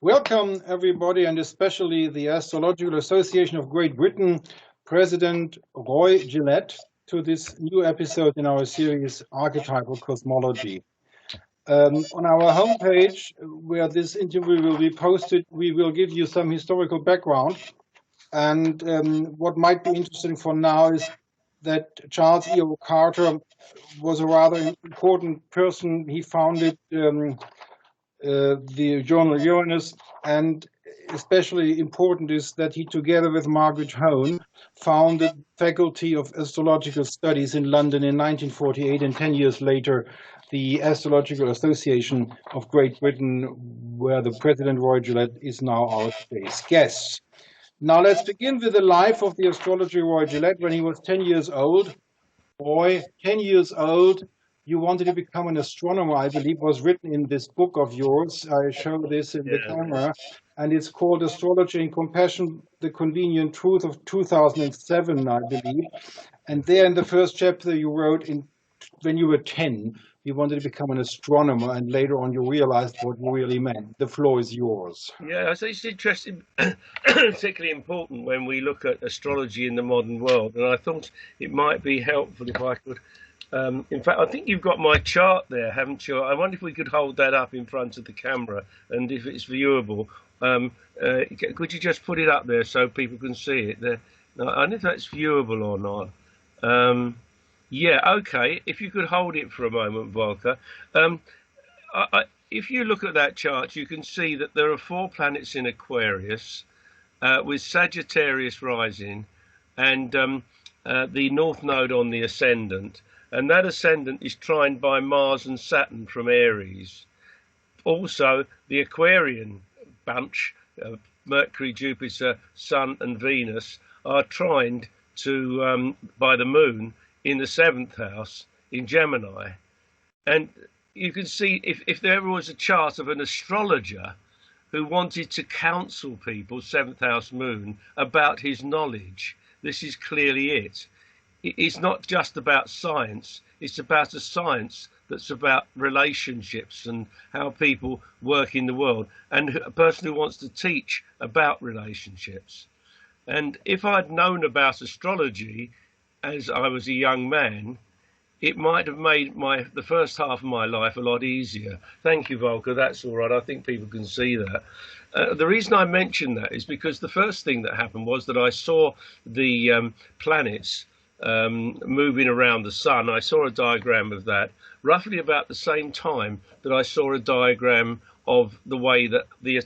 Welcome, everybody, and especially the Astrological Association of Great Britain, President Roy Gillett, to this new episode in our series, Archetypal Cosmology. On our homepage, where this interview will be posted, we will give you some historical background. And what might be interesting for now is that Charles E. O. Carter was a rather important person. He founded the journal Uranus, and especially important is that he, together with Margaret Hone, founded Faculty of Astrological Studies in London in 1948, and 10 years later, the Astrological Association of Great Britain, where the President Roy Gillett is now our today's guest. Now let's begin with the life of the astrologer Roy Gillett when he was 10 years old. Roy, 10 years old, you wanted to become an astronomer, I believe, was written in this book of yours. I show this in the camera, and it's called Astrology and Compassion, the Convenient Truth of 2007, I believe. And there in the first chapter you wrote, when you were 10, you wanted to become an astronomer, and later on you realized what you really meant. The floor is yours. Yeah, I think it's interesting, particularly important when we look at astrology in the modern world. And I thought it might be helpful if I could. In fact, I think you've got my chart there, haven't you? I wonder if we could hold that up in front of the camera, and if it's viewable, could you just put it up there so people can see it? There, no, I don't know if that's viewable or not. Yeah, okay. If you could hold it for a moment, Volker. If you look at that chart, you can see that there are 4 planets in Aquarius, with Sagittarius rising, and the North Node on the ascendant. And that ascendant is trined by Mars and Saturn from Aries. Also, the Aquarian bunch, Mercury, Jupiter, Sun and Venus, are trined by the Moon in the 7th house in Gemini. And you can see if there ever was a chart of an astrologer who wanted to counsel people, 7th house Moon, about his knowledge, this is clearly it. It's not just about science, it's about a science that's about relationships and how people work in the world, and a person who wants to teach about relationships. And if I'd known about astrology as I was a young man, it might have made the first half of my life a lot easier. Thank you, Volker, that's all right. I think people can see that. The reason I mention that is because the first thing that happened was that I saw the planets moving around the sun. I saw a diagram of that roughly about the same time that I saw a diagram of the way that the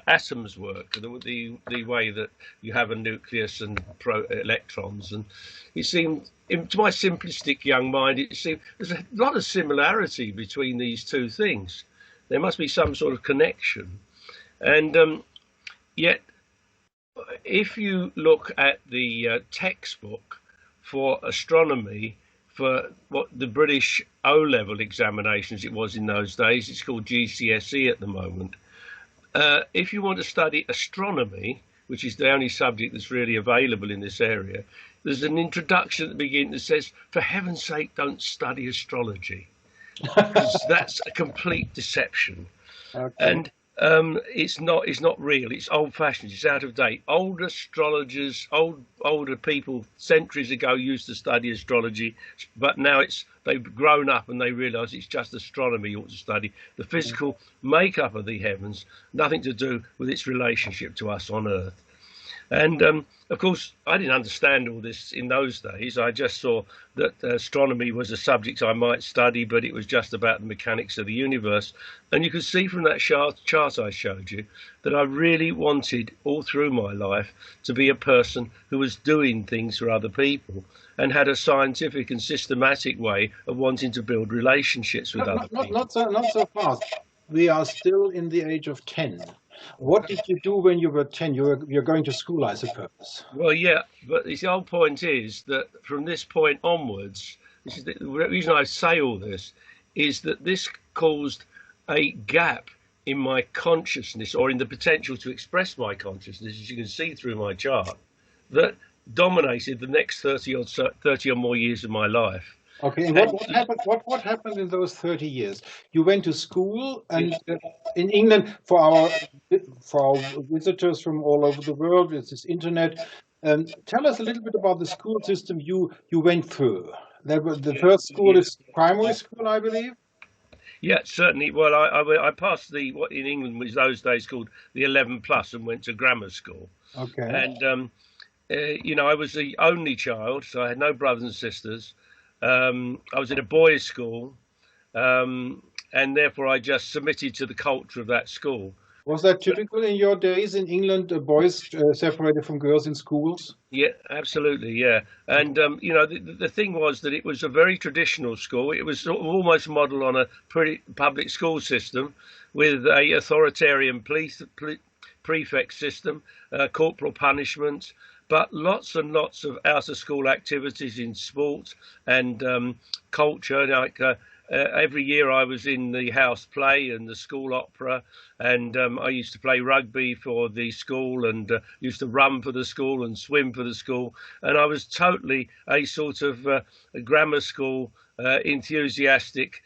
atoms work, the way that you have a nucleus and electrons. And it seemed, to my simplistic young mind, it seemed there's a lot of similarity between these two things. There must be some sort of connection. And yet, if you look at the textbook for astronomy, for what the British O-level examinations it was in those days, it's called GCSE at the moment. If you want to study astronomy, which is the only subject that's really available in this area, there's an introduction at the beginning that says, for heaven's sake, don't study astrology, because that's a complete deception. Okay. And it's not real. It's old-fashioned. It's out of date. Old astrologers, older people, centuries ago used to study astrology, but now they've grown up and they realise it's just astronomy you ought to study. The physical makeup of the heavens, nothing to do with its relationship to us on Earth. And of course, I didn't understand all this in those days. I just saw that astronomy was a subject I might study, but it was just about the mechanics of the universe. And you can see from that chart I showed you that I really wanted, all through my life, to be a person who was doing things for other people and had a scientific and systematic way of wanting to build relationships with other people. Not so fast. We are still in the age of 10. What did you do when you were 10? You're going to school, I suppose. Well, yeah, but the whole point is that from this point onwards, this is the reason I say all this, is that this caused a gap in my consciousness, or in the potential to express my consciousness, as you can see through my chart, that dominated the next 30 or more years of my life. Okay, and And what happened? What happened in those 30 years? You went to school, and in England, for our visitors from all over the world, with this internet, tell us a little bit about the school system you went through. The first school yeah, is primary school, I believe. yeah, certainly. Well, I passed the what in England was those days called the 11 plus and went to grammar school. Okay. And I was the only child, so I had no brothers and sisters. I was in a boys' school, and therefore I just submitted to the culture of that school. Was that typical in your days in England, boys separated from girls in schools? Yeah, absolutely, yeah. And the thing was that it was a very traditional school. It was sort of almost modelled on a pretty public school system, with a authoritarian prefect system, corporal punishment, but lots and lots of out of school activities in sport and culture. Like every year I was in the house play and the school opera, and I used to play rugby for the school, and used to run for the school and swim for the school. And I was totally a sort of a grammar school enthusiastic,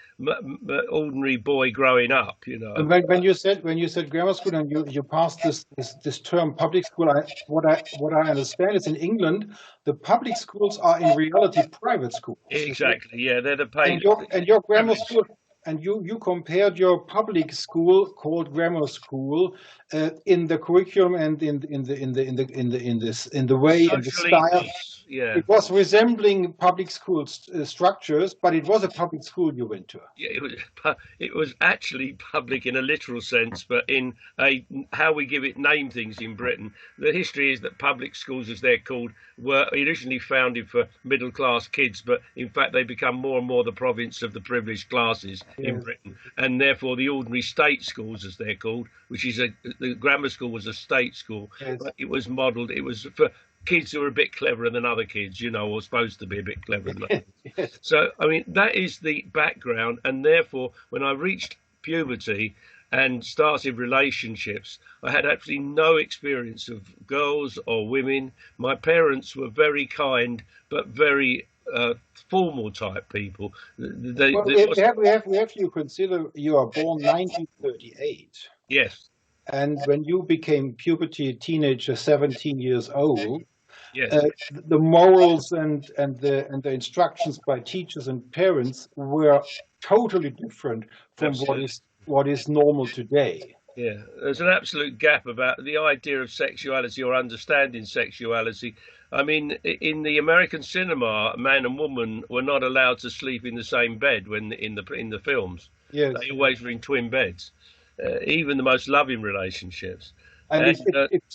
ordinary boy growing up. And when you said grammar school and you passed this term public school, what I understand is in England the public schools are in reality private schools. Exactly, yeah, they're the paid. And your grammar school, and you compared your public school called grammar school in the curriculum and in the way in the style. Yeah. It was resembling public school structures, but it was a public school you went to. Yeah, it was actually public in a literal sense, but in a how we give it name things in Britain. The history is that public schools, as they're called, were originally founded for middle class kids, but in fact they become more and more the province of the privileged classes in Britain, and therefore the ordinary state schools, as they're called, which is the grammar school was a state school, but it was modelled. It was for kids who are a bit cleverer than other kids, or supposed to be a bit cleverer than others. Yes. So, I mean, that is the background. And therefore, when I reached puberty and started relationships, I had absolutely no experience of girls or women. My parents were very kind, but very formal type people. We have you consider you are born 1938. Yes. And when you became puberty teenager, 17 years old, yes, the morals and the instructions by teachers and parents were totally different from what is normal today. Yeah, there's an absolute gap about the idea of sexuality or understanding sexuality. I mean, in the American cinema, man and woman were not allowed to sleep in the same bed when in the films. Yes. They always were in twin beds. Even the most loving relationships. And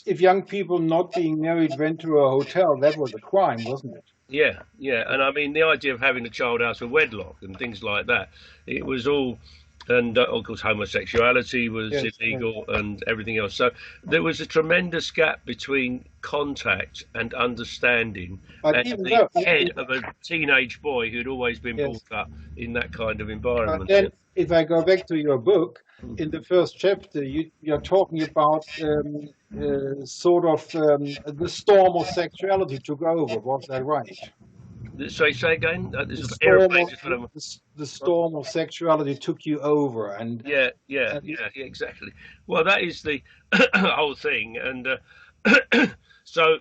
if young people not being married went to a hotel, that was a crime, wasn't it? Yeah, yeah. And I mean, the idea of having a child out of wedlock and things like that, it was all, and of course homosexuality was illegal and everything else. So there was a tremendous gap between contact and understanding, and the head of a teenage boy who'd always been brought up in that kind of environment. Then, if I go back to your book, in the first chapter, you're talking about sort of the storm of sexuality took over. Was that right? So say again. The storm of sexuality took you over, and yeah, exactly. Well, that is the whole thing, and so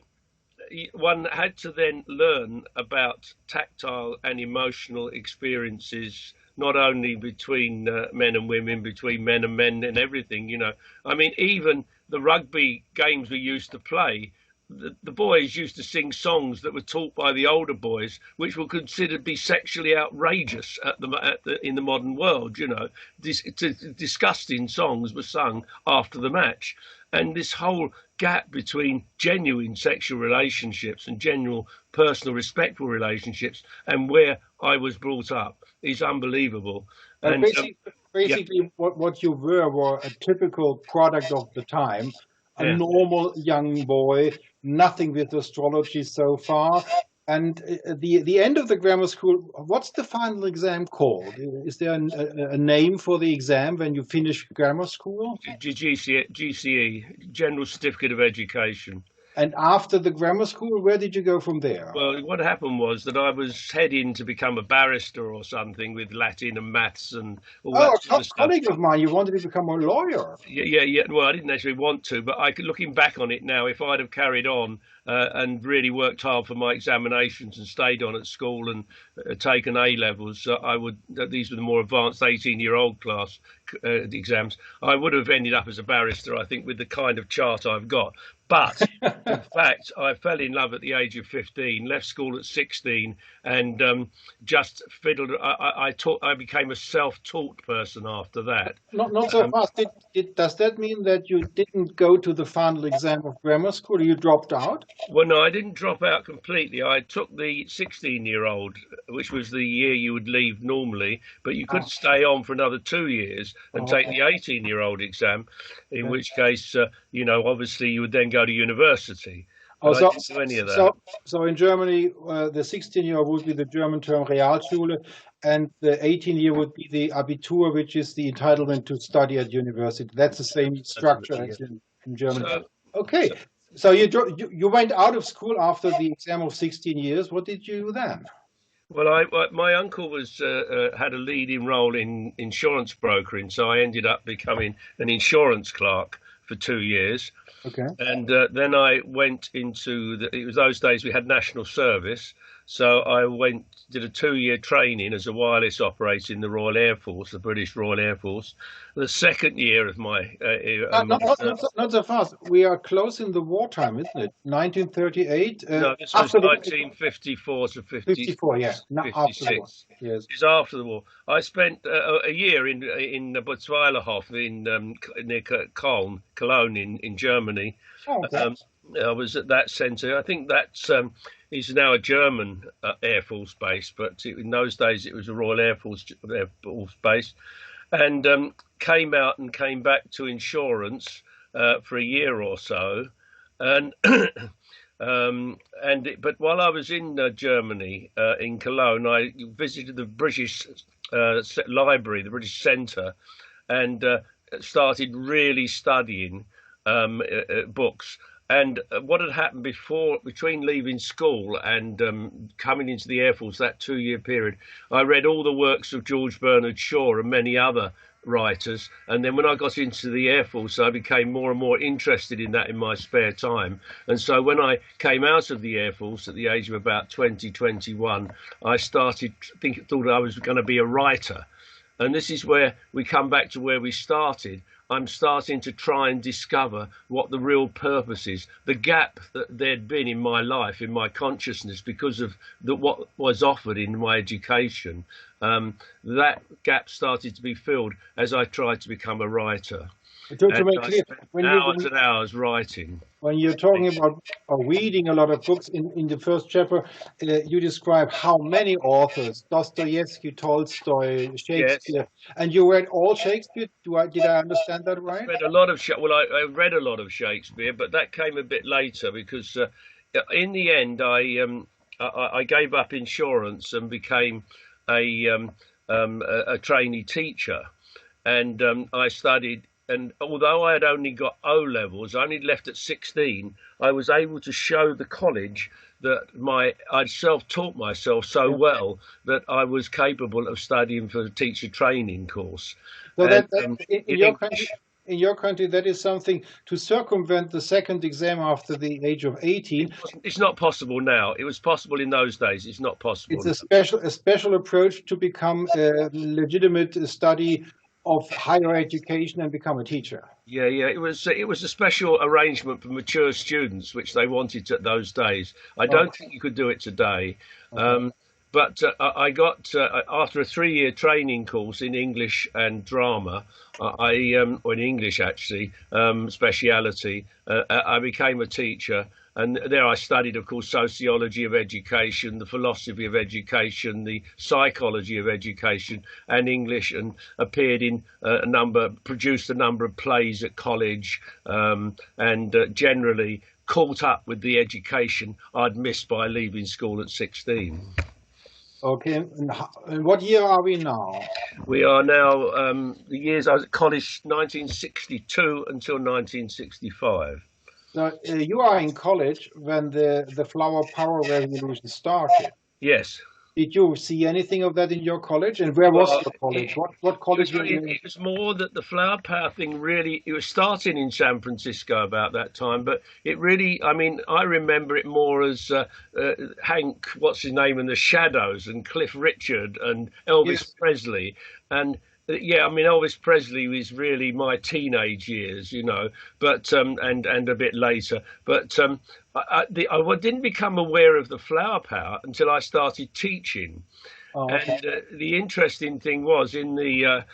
one had to then learn about tactile and emotional experiences, not only between men and women, between men and everything. I mean, even the rugby games we used to play, the boys used to sing songs that were taught by the older boys, which were considered to be sexually outrageous in the modern world. Disgusting songs were sung after the match, and this whole gap between genuine sexual relationships and genuine personal, respectful relationships and where I was brought up is unbelievable. And basically, what you were a typical product of the time. A normal young boy, nothing with astrology so far. And the end of the grammar school, what's the final exam called? Is there a name for the exam when you finish grammar school? GCE, General Certificate of Education. And after the grammar school, where did you go from there? Well, what happened was that I was heading to become a barrister or something with Latin and maths and all Oh, that sort a of stuff. colleague of mine, you wanted to become a lawyer. Yeah. Well, I didn't actually want to, but looking back on it now, if I'd have carried on and really worked hard for my examinations and stayed on at school and taken A levels, I would. These were the more advanced 18-year-old class exams. I would have ended up as a barrister, I think, with the kind of chart I've got. But in fact, I fell in love at the age of 15, left school at 16, and just fiddled. I became a self-taught person after that. Not so fast. Does that mean that you didn't go to the final exam of grammar school, or you dropped out? Well, no, I didn't drop out completely. I took the 16-year-old, which was the year you would leave normally, but you could stay on for another 2 years and take the 18-year-old exam, in which case, obviously you would then go to university. But I didn't do any of that. So in Germany, the 16-year would be the German term Realschule, and the 18-year would be the Abitur, which is the entitlement to study at university. That's the same structure as in Germany. Okay. So you went out of school after the exam of 16 years. What did you do then? Well, my uncle had a leading role in insurance brokering, so I ended up becoming an insurance clerk for 2 years. Okay. And then I went into it was those days we had national service, so I did a 2-year training as a wireless operator in the Royal Air Force, the British Royal Air Force. The second year of my not so fast. We are close in the wartime, isn't it? 1938. No, this was 1954 to 54. Yeah, not after the war. Yes, it's after the war. I spent a year in Butzweilerhof near Cologne in Germany. Oh, okay. I was at that centre. I think that's is now a German Air Force base, but in those days it was a Royal Air Force base, and came back to insurance for a year or so, and but while I was in Germany in Cologne, I visited the British Library, the British Centre, and started really studying books. And what had happened between leaving school and coming into the Air Force, that 2-year period, I read all the works of George Bernard Shaw and many other writers. And then when I got into the Air Force, I became more and more interested in that in my spare time. And so when I came out of the Air Force at the age of about 21, I thought I was going to be a writer. And this is where we come back to where we started. I'm starting to try and discover what the real purpose is, the gap that there'd been in my life, in my consciousness, because of what was offered in my education. That gap started to be filled as I tried to become a writer. To make clear, hours and hours writing. When you're talking about reading a lot of books, in the first chapter, you describe how many authors: Dostoevsky, Tolstoy, Shakespeare, and you read all Shakespeare. Did I understand that right? I read a lot of I read a lot of Shakespeare, but that came a bit later because in the end, I gave up insurance and became a trainee teacher, and I studied. And although I had only got O levels, I only left at 16, I was able to show the college that I'd self-taught myself so well that I was capable of studying for a teacher training course. So in your country, that is something to circumvent the second exam after the age of 18. It's not possible now. It was possible in those days. It's not possible. It's a special approach to become a legitimate study of higher education and become a teacher. Yeah. It was a special arrangement for mature students, which they wanted at those days. I don't think you could do it today. Okay. But I got after a 3-year training course in English and drama, or in English actually, speciality. I became a teacher. And there I studied, of course, sociology of education, the philosophy of education, the psychology of education, and English, and appeared in produced a number of plays at college, and generally caught up with the education I'd missed by leaving school at 16. Okay, and what year are we now? We are now, the years I was at college, 1962 until 1965. So you are in college when the flower power revolution started. Yes. Did you see anything of that in your college? And where was Well, your college? What it was college were you in? it was more that the flower power thing really, it was starting in San Francisco about that time, but it really, I mean, I remember it more as Hank, what's his name, and the Shadows, and Cliff Richard, and Elvis Yes. Presley, and yeah, I mean, Elvis Presley was really my teenage years, you know, but and a bit later, but I didn't become aware of the flower power until I started teaching. Oh, okay. And the interesting thing was in the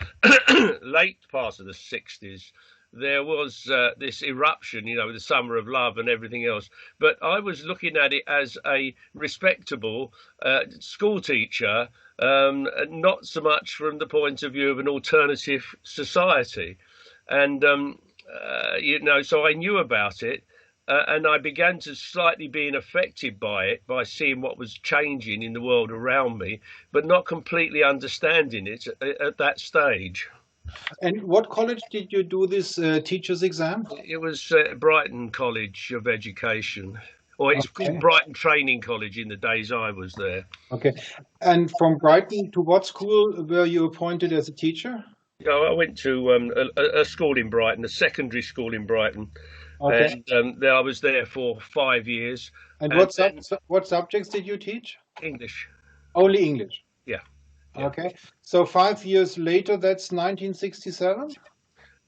late part of the 60s, there was this eruption, you know, the summer of love and everything else. But I was looking at it as a respectable school teacher, not so much from the point of view of an alternative society. And, you know, so I knew about it. And I began to slightly being affected by it, by seeing what was changing in the world around me, but not completely understanding it at that stage. And what college did you do this teacher's exam? It was Brighton College of Education, or it's called Okay. Brighton Training College in the days I was there. Okay. And from Brighton to what school were you appointed as a teacher? You know, I went to a school in Brighton, a secondary school in Brighton, Okay. and there I was there for 5 years, And and then what subjects did you teach? English. Only English. Yeah, yeah. Okay. So 5 years later, that's 1967?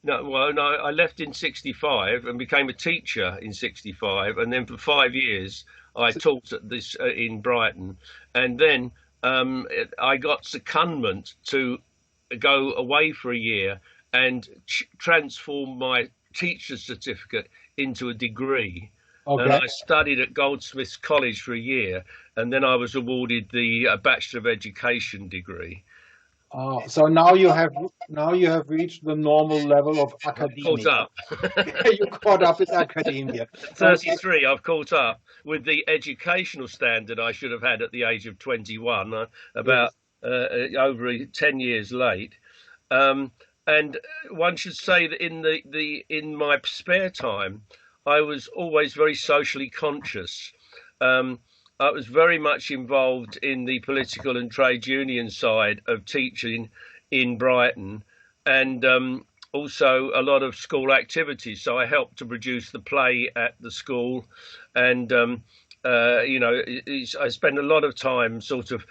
No, well, no, I left in 65 and became a teacher in 65. And then for 5 years, I So, taught at this in Brighton. And then I got secondment to go away for a year and transform my teacher's certificate into a degree. And okay. I studied at Goldsmiths College for a year. And then I was awarded the Bachelor of Education degree. So now you have reached the normal level of Caught academia. up. You caught up with academia. Okay. 33, I've caught up with the educational standard I should have had at the age of 21, about Yes. over 10 years late. And one should say that in my spare time, I was always very socially conscious. Um, I was very much involved in the political and trade union side of teaching in Brighton, and also a lot of school activities. So I helped to produce the play at the school, and you know, I spent a lot of time sort of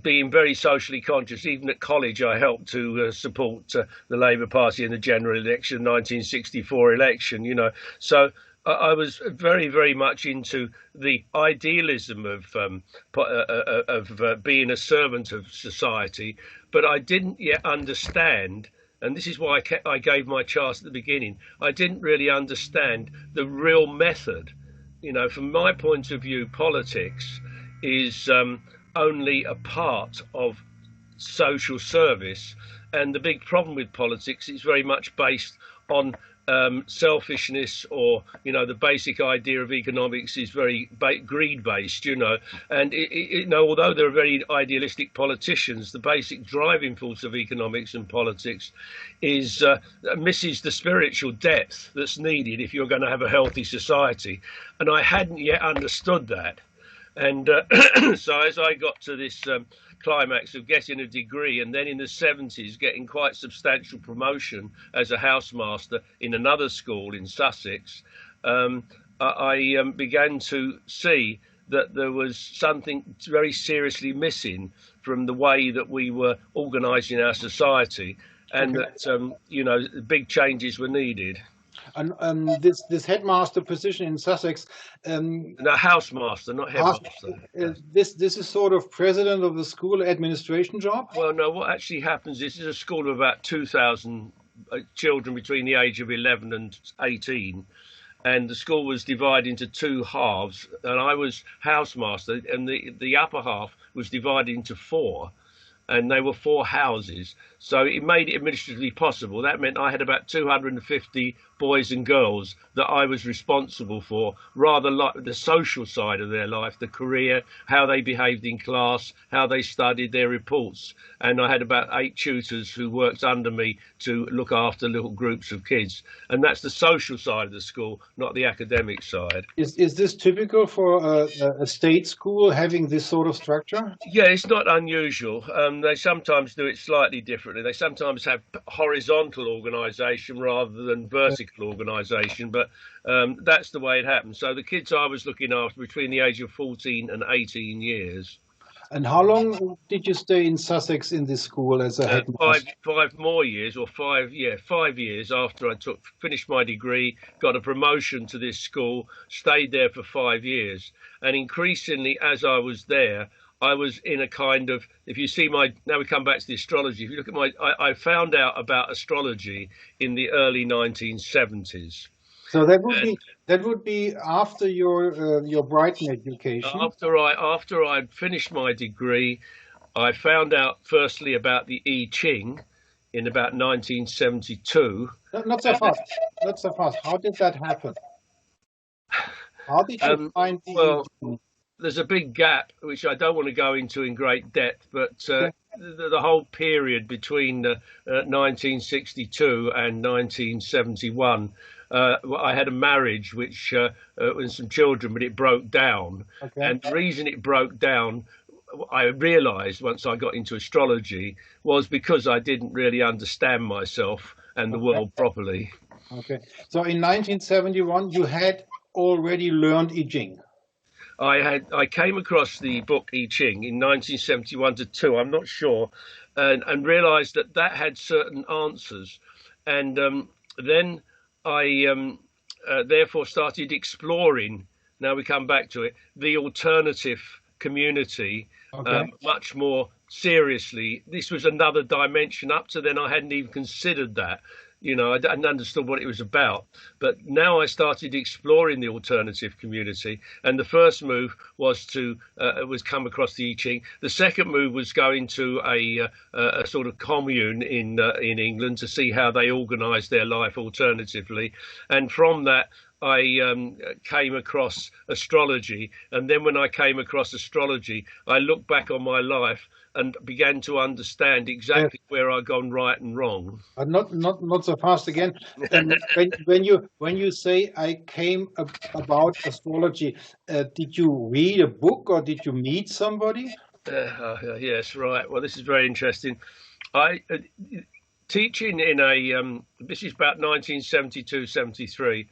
being very socially conscious. Even at college, I helped to support the Labour Party in the general election, 1964 election. You know, so I was very, very much into the idealism of being a servant of society, but I didn't yet understand. And this is why I gave my chart at the beginning. I didn't really understand the real method. You know, from my point of view, politics is only a part of social service. And the big problem with politics is very much based on selfishness, or, you know, the basic idea of economics is very greed based, you know. And, you know, although there are very idealistic politicians, the basic driving force of economics and politics is misses the spiritual depth that's needed if you're going to have a healthy society. And I hadn't yet understood that. And so as I got to this climax of getting a degree, and then in the 70s getting quite substantial promotion as a housemaster in another school in Sussex, I began to see that there was something very seriously missing from the way that we were organising our society, and Okay. that you know, big changes were needed. And this headmaster position in Sussex, No, housemaster, not ask- headmaster. this is sort of president of the school administration job. Well, no, what actually happens is, this is a school of about 2,000 children between the age of 11 and 18. And the school was divided into two halves, and I was housemaster, and the upper half was divided into four. and they were 4 houses. So it made it administratively possible. That meant I had about 250 boys and girls that I was responsible for, rather like the social side of their life, the career, how they behaved in class, how they studied, their reports. And I had about 8 tutors who worked under me to look after little groups of kids. And that's the social side of the school, not the academic side. Is this typical for a state school having this sort of structure? Yeah, it's not unusual. They sometimes do it slightly differently. They sometimes have horizontal organisation rather than vertical organisation, but that's the way it happens. So the kids I was looking after between the age of 14 and 18 years. And how long did you stay in Sussex in this school as a headmaster? Five more years, or 5 years after I finished my degree, got a promotion to this school, stayed there for 5 years. And increasingly, as I was there, I was in a kind of, if you see now we come back to the astrology, if you look at I found out about astrology in the early 1970s. So that would be after your Brighton education. After I'd finished my degree, I found out firstly about the I Ching in about 1972. Not so fast. Not so fast. How did that happen? How did you find the I Ching? There's a big gap, which I don't want to go into in great depth, but the whole period between 1962 and 1971, I had a marriage which with some children, but it broke down. Okay. And the reason it broke down, I realised once I got into astrology, was because I didn't really understand myself and the world properly. Okay. So in 1971, you had already learned I Ching. I came across the book I Ching in 1971 to 2, I'm not sure, and realised that had certain answers, and then I therefore started exploring. Now we come back to it, the alternative community, much more seriously. This was another dimension. Up to then, I hadn't even considered that. You know, I hadn't understood what it was about. But now I started exploring the alternative community. And the first move was to come across the I Ching. The second move was going to a sort of commune in England to see how they organised their life alternatively. And from that, I came across astrology. And then when I came across astrology, I looked back on my life and began to understand exactly where I'd gone right and wrong. Not so fast again. When you say I came about astrology, did you read a book or did you meet somebody? Yes, right. Well, this is very interesting. I teaching in this is about 1972-73.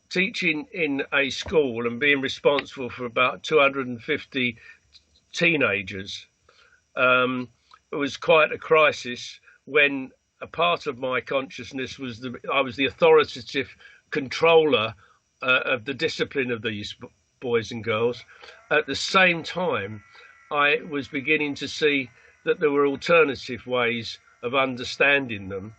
Teaching in a school and being responsible for about 250 teenagers. It was quite a crisis when a part of my consciousness was I was the authoritative controller of the discipline of these boys and girls. At the same time, I was beginning to see that there were alternative ways of understanding them.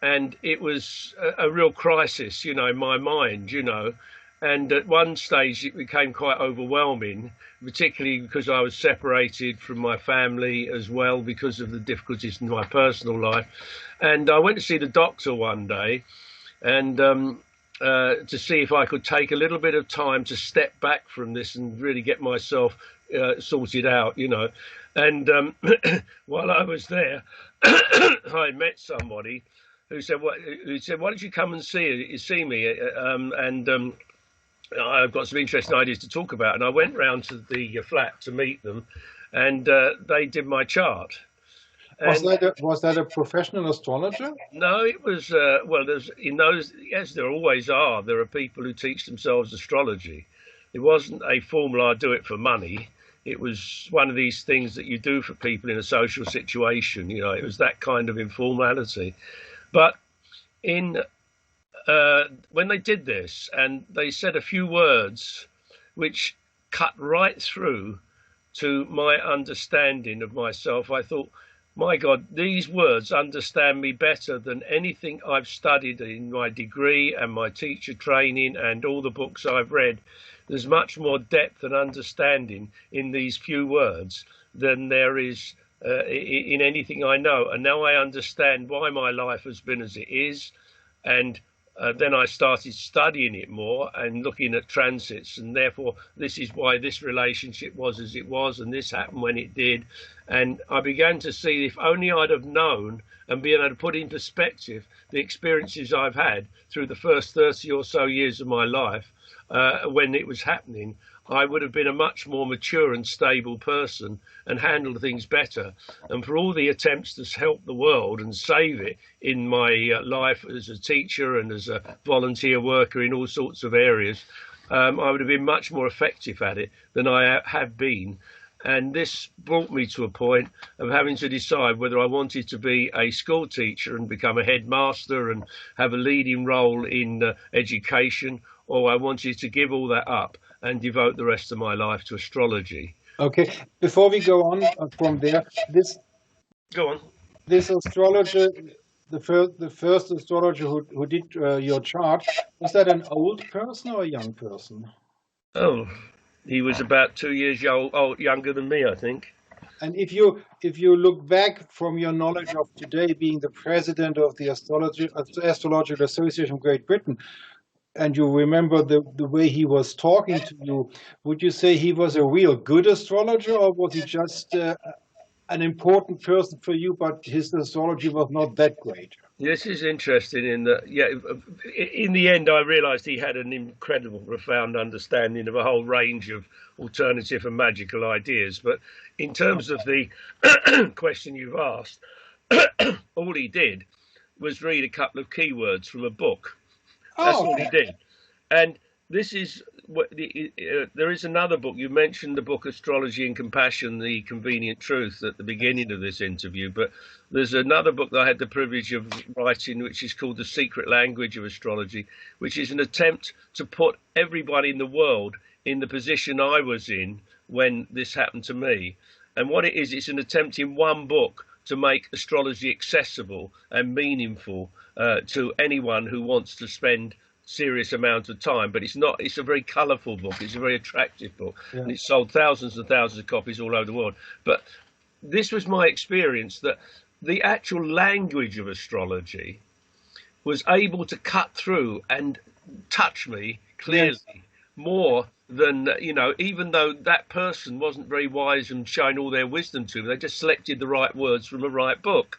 And it was a real crisis, you know, in my mind, you know. And at one stage it became quite overwhelming, particularly because I was separated from my family as well because of the difficulties in my personal life. And I went to see the doctor one day and to see if I could take a little bit of time to step back from this and really get myself sorted out, you know. And while I was there, I met somebody who said, why don't you come and see me? I've got some interesting ideas to talk about. And I went round to the flat to meet them, and they did my chart. Was that a professional astrologer? No, it was, yes, there always are. There are people who teach themselves astrology. It wasn't a formula, I do it for money. It was one of these things that you do for people in a social situation. You know, it was that kind of informality. But when they did this, and they said a few words which cut right through to my understanding of myself, I thought, my God, these words understand me better than anything I've studied in my degree and my teacher training and all the books I've read. There's much more depth and understanding in these few words than there is in anything I know. And now I understand why my life has been as it is. And then I started studying it more and looking at transits, and therefore this is why this relationship was as it was, and this happened when it did. And I began to see, if only I'd have known and been able to put in perspective the experiences I've had through the first 30 or so years of my life when it was happening, I would have been a much more mature and stable person and handled things better. And for all the attempts to help the world and save it in my life as a teacher and as a volunteer worker in all sorts of areas, I would have been much more effective at it than I have been. And this brought me to a point of having to decide whether I wanted to be a school teacher and become a headmaster and have a leading role in education, or I wanted to give all that up and devote the rest of my life to astrology. Okay, before we go on from there, Go on. This astrologer, the first astrologer who did your chart, was that an old person or a young person? Oh, he was about 2 years younger than me, I think. And if you look back from your knowledge of today, being the president of the Astrological Association of Great Britain, and you remember the way he was talking to you, would you say he was a real good astrologer, or was he just an important person for you, but his astrology was not that great? This is interesting in that, yeah, in the end, I realized he had an incredible, profound understanding of a whole range of alternative and magical ideas. But in terms of the question you've asked, all he did was read a couple of keywords from a book. That's all he did. And this is what there is another book. You mentioned the book Astrology and Compassion, The Convenient Truth at the beginning of this interview, but there's another book that I had the privilege of writing, which is called The Secret Language of Astrology, which is an attempt to put everybody in the world in the position I was in when this happened to me. And what it is, it's an attempt in one book to make astrology accessible and meaningful to anyone who wants to spend serious amount of time. But it's a very colourful book, it's a very attractive book, yeah. And it's sold thousands and thousands of copies all over the world. But this was my experience, that the actual language of astrology was able to cut through and touch me clearly, yes. More than, even though that person wasn't very wise and showing all their wisdom to me, they just selected the right words from the right book.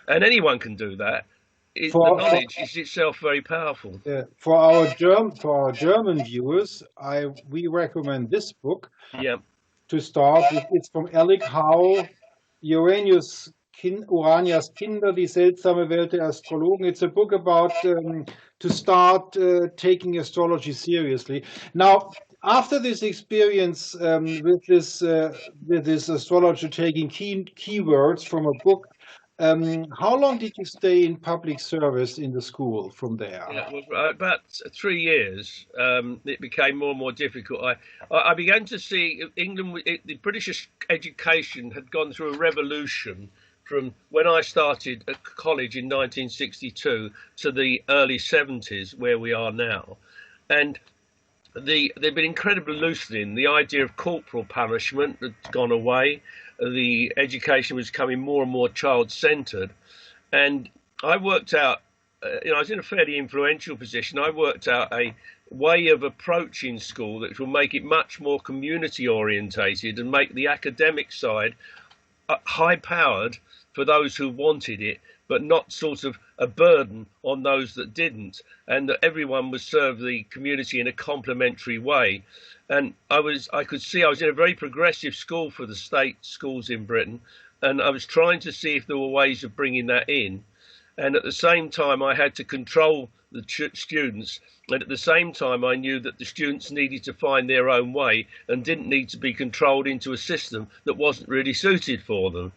And anyone can do that. The knowledge is itself very powerful. For our German viewers, we recommend this book. Yeah. To start, it's from Erich Howe, Uranias Kinder, die seltsame Welt der Astrologen. It's a book about to start taking astrology seriously. Now, after this experience with this astrologer taking keywords from a book, how long did you stay in public service in the school from there? Yeah, well, about 3 years. It became more and more difficult. I began to see England, the British education had gone through a revolution from when I started at college in 1962 to the early 70s, where we are now. And they've been incredibly loosening. The idea of corporal punishment had gone away. The education was becoming more and more child-centered. And I worked out, I was in a fairly influential position. I worked out a way of approaching school that will make it much more community-orientated and make the academic side high-powered for those who wanted it, but not sort of a burden on those that didn't, and that everyone would serve the community in a complementary way. And I could see I was in a very progressive school for the state schools in Britain, and I was trying to see if there were ways of bringing that in. And at the same time, I had to control the students, and at the same time, I knew that the students needed to find their own way and didn't need to be controlled into a system that wasn't really suited for them.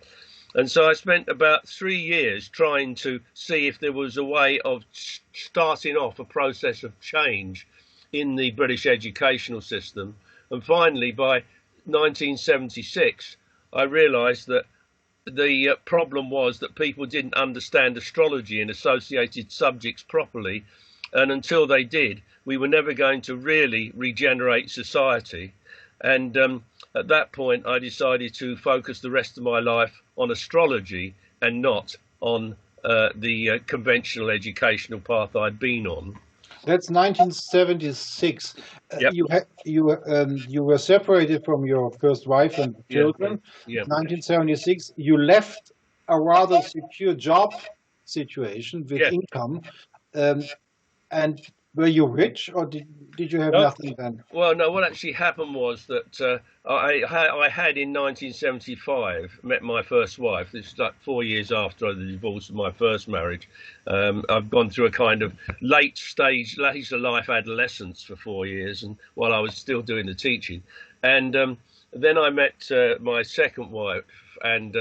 And so I spent about 3 years trying to see if there was a way of starting off a process of change in the British educational system. And finally, by 1976, I realised that the problem was that people didn't understand astrology and associated subjects properly. And until they did, we were never going to really regenerate society. And at that point, I decided to focus the rest of my life on astrology and not on the conventional educational path I'd been on. That's 1976. Yep. You were separated from your first wife and Yeah. children. Yeah. 1976. You left a rather secure job situation with Yeah. income. And were you rich, or did you have No. nothing then? Well, no, what actually happened was that I had in 1975 met my first wife. This is like 4 years after the divorce of my first marriage. I've gone through a kind of later life adolescence for 4 years, and while I was still doing the teaching. And then I met my second wife, and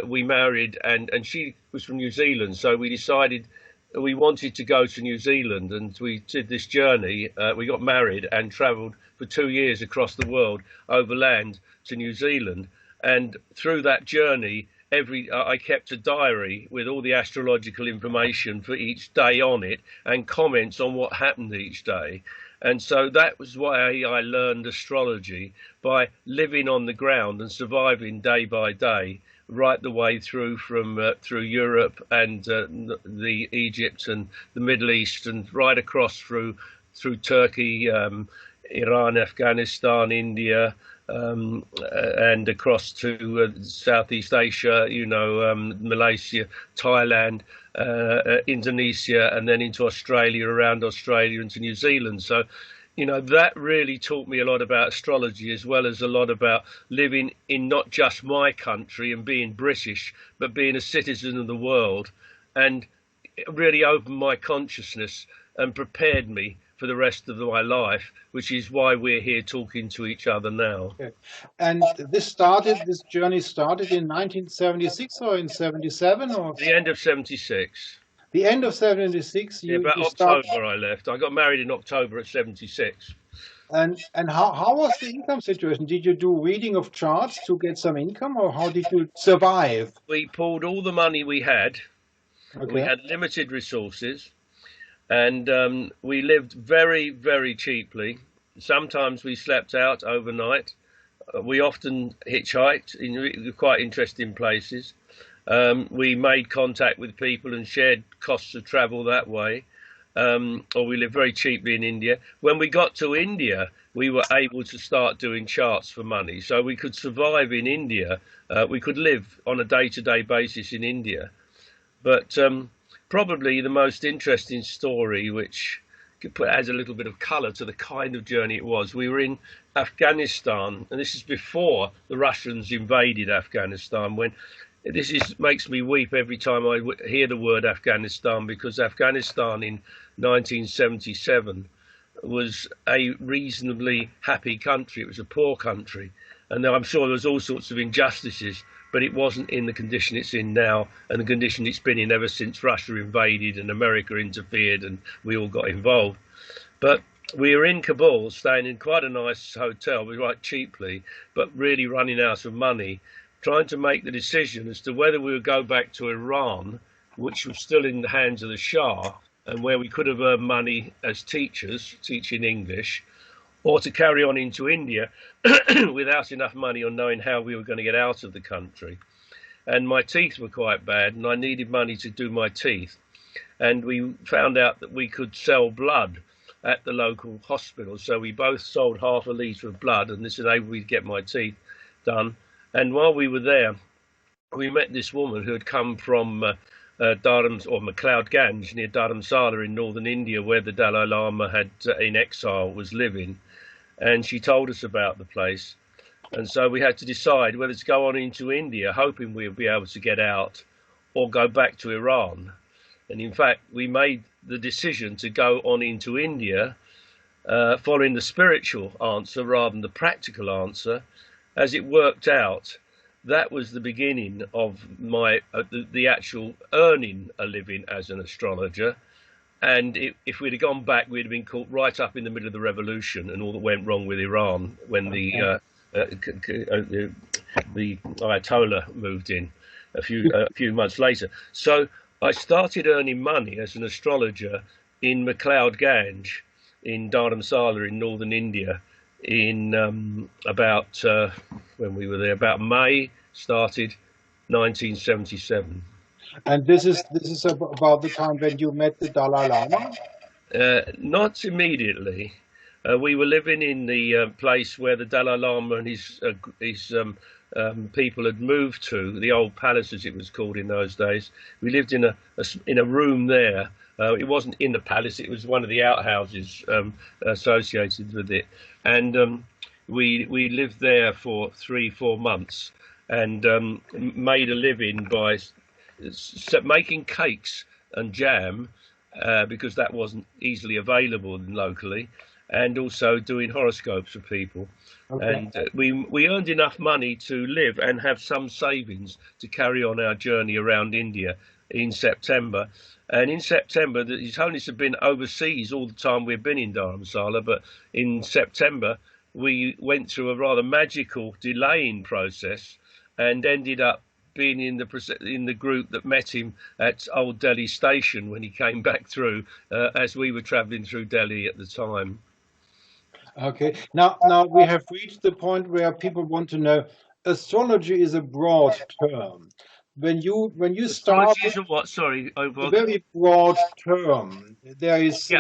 we married, and she was from New Zealand, so we decided we wanted to go to New Zealand, and we did this journey. We got married and travelled for 2 years across the world overland to New Zealand. And through that journey, I kept a diary with all the astrological information for each day on it and comments on what happened each day. And so that was why I learned astrology, by living on the ground and surviving day by day, right the way through from through Europe and the Egypt and the Middle East, and right across through Turkey, Iran, Afghanistan, India, and across to Southeast Asia, Malaysia, Thailand, Indonesia, and then into Australia, around Australia, and to New Zealand. So that really taught me a lot about astrology, as well as a lot about living in not just my country and being British, but being a citizen of the world, and it really opened my consciousness and prepared me for the rest of my life, which is why we're here talking to each other now. Okay. And this journey started in 1976 or in 77 or? The end of 76. The end of 76. About October I left. I got married in October at 76. And how was the income situation? Did you do reading of charts to get some income, or how did you survive? We pulled all the money we had. Okay. We had limited resources, and we lived very, very cheaply. Sometimes we slept out overnight. We often hitchhiked in quite interesting places. We made contact with people and shared costs of travel that way. Or we lived very cheaply in India. When we got to India, we were able to start doing charts for money. So we could survive in India. We could live on a day-to-day basis in India. But probably the most interesting story, which adds a little bit of colour to the kind of journey it was, we were in Afghanistan, and this is before the Russians invaded Afghanistan, when makes me weep every time I hear the word Afghanistan, because Afghanistan in 1977 was a reasonably happy country. It was a poor country, and I'm sure there was all sorts of injustices, but it wasn't in the condition it's in now, and the condition it's been in ever since Russia invaded and America interfered and we all got involved. But we were in Kabul, staying in quite a nice hotel, quite cheaply, but really running out of money, trying to make the decision as to whether we would go back to Iran, which was still in the hands of the Shah, and where we could have earned money as teachers, teaching English, or to carry on into India without enough money or knowing how we were going to get out of the country. And my teeth were quite bad, and I needed money to do my teeth. And we found out that we could sell blood at the local hospital. So we both sold half a litre of blood, and this enabled me to get my teeth done. And while we were there, we met this woman who had come from McLeod Ganj near Dharamsala in northern India, where the Dalai Lama had in exile was living. And she told us about the place. And so we had to decide whether to go on into India, hoping we would be able to get out, or go back to Iran. And in fact, we made the decision to go on into India, following the spiritual answer rather than the practical answer. As it worked out, that was the beginning of my the actual earning a living as an astrologer. And if we'd have gone back, we'd have been caught right up in the middle of the revolution and all that went wrong with Iran when the Ayatollah moved in a few months later. So I started earning money as an astrologer in McLeod Ganj in Dharamsala in northern India in about when we were there, about May, started 1977. And this is about the time when you met the Dalai Lama? Not immediately. We were living in the place where the Dalai Lama and his people had moved to, the old palace as it was called in those days. We lived in a room there. It wasn't in the palace; it was one of the outhouses associated with it, and we lived there for 3-4 months and made a living by making cakes and jam because that wasn't easily available locally, and also doing horoscopes for people. Okay. And we earned enough money to live and have some savings to carry on our journey around India in September. And in September, His Holiness had been overseas all the time we've been in Dharamsala, but in September we went through a rather magical delaying process and ended up being in the group that met him at Old Delhi Station when he came back through, as we were travelling through Delhi at the time. Okay. Now we have reached the point where people want to know. Astrology is a broad term. When you start, Astrology is a what? Sorry, a very broad term. There is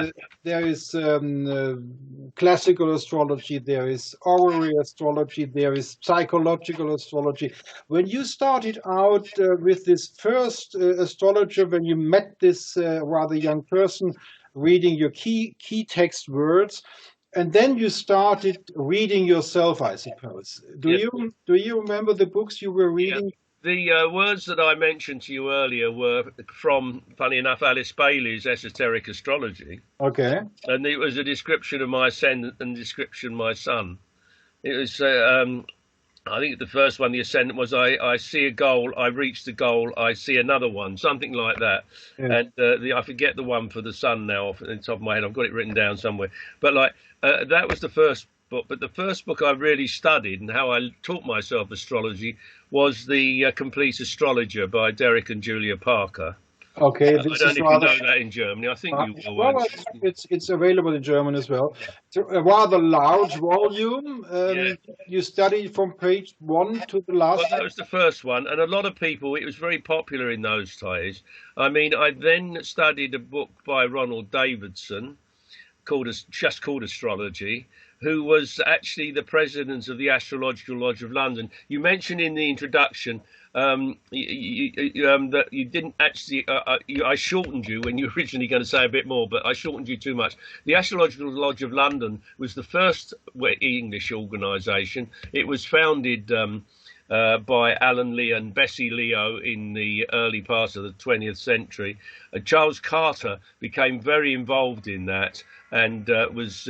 classical astrology, there is horary astrology, there is psychological astrology. When you started out with this first astrologer, when you met this rather young person, reading your key text words, and then you started reading yourself, I suppose. Do you remember the books you were reading? The words that I mentioned to you earlier were from, funny enough, Alice Bailey's Esoteric Astrology. Okay. And it was a description of my ascendant and description of my sun. It was, I think the first one, the ascendant, was I see a goal, I reach the goal, I see another one, something like that. Yeah. And I forget the one for the sun now off the top of my head. I've got it written down somewhere. But that was the first book. But the first book I really studied and how I taught myself astrology was the Complete Astrologer by Derek and Julia Parker. Okay, I don't know if you know that in Germany. I think you will. Well, it's available in German as well. It's a rather large volume. You studied from page 1 to the last. Well, that was the first one, and a lot of people. It was very popular in those days. I mean, I then studied a book by Ronald Davidson called Astrology, who was actually the president of the Astrological Lodge of London. You mentioned in the introduction that you didn't actually, I shortened you when you were originally going to say a bit more, but I shortened you too much. The Astrological Lodge of London was the first English organisation. It was founded by Alan Lee and Bessie Leo in the early part of the 20th century. Charles Carter became very involved in that and was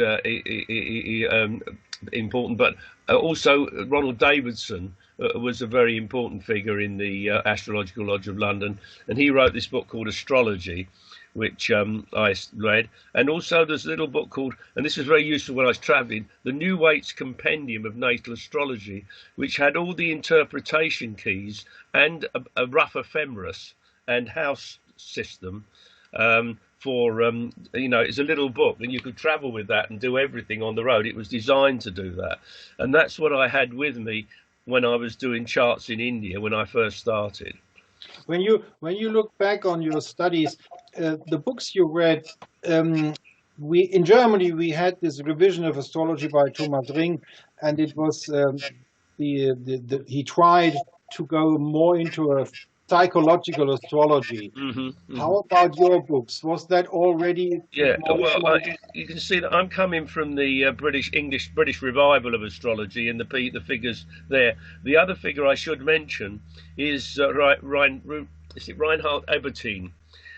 important, but also Ronald Davidson was a very important figure in the Astrological Lodge of London, and he wrote this book called Astrology, which I read. And also there's a little book called, and this was very useful when I was traveling, the New Waite's Compendium of Natal Astrology, which had all the interpretation keys and a rough ephemeris and house system for, it's a little book, and you could travel with that and do everything on the road. It was designed to do that. And that's what I had with me when I was doing charts in India when I first started. When you look back on your studies, the books you read, in Germany we had this revision of astrology by Thomas Ring, and it was he tried to go more into a psychological astrology. How about your books? Was that already? Yeah, well, you can see that I'm coming from the British revival of astrology and the figures there. The other figure I should mention is Reinhard Ebertin.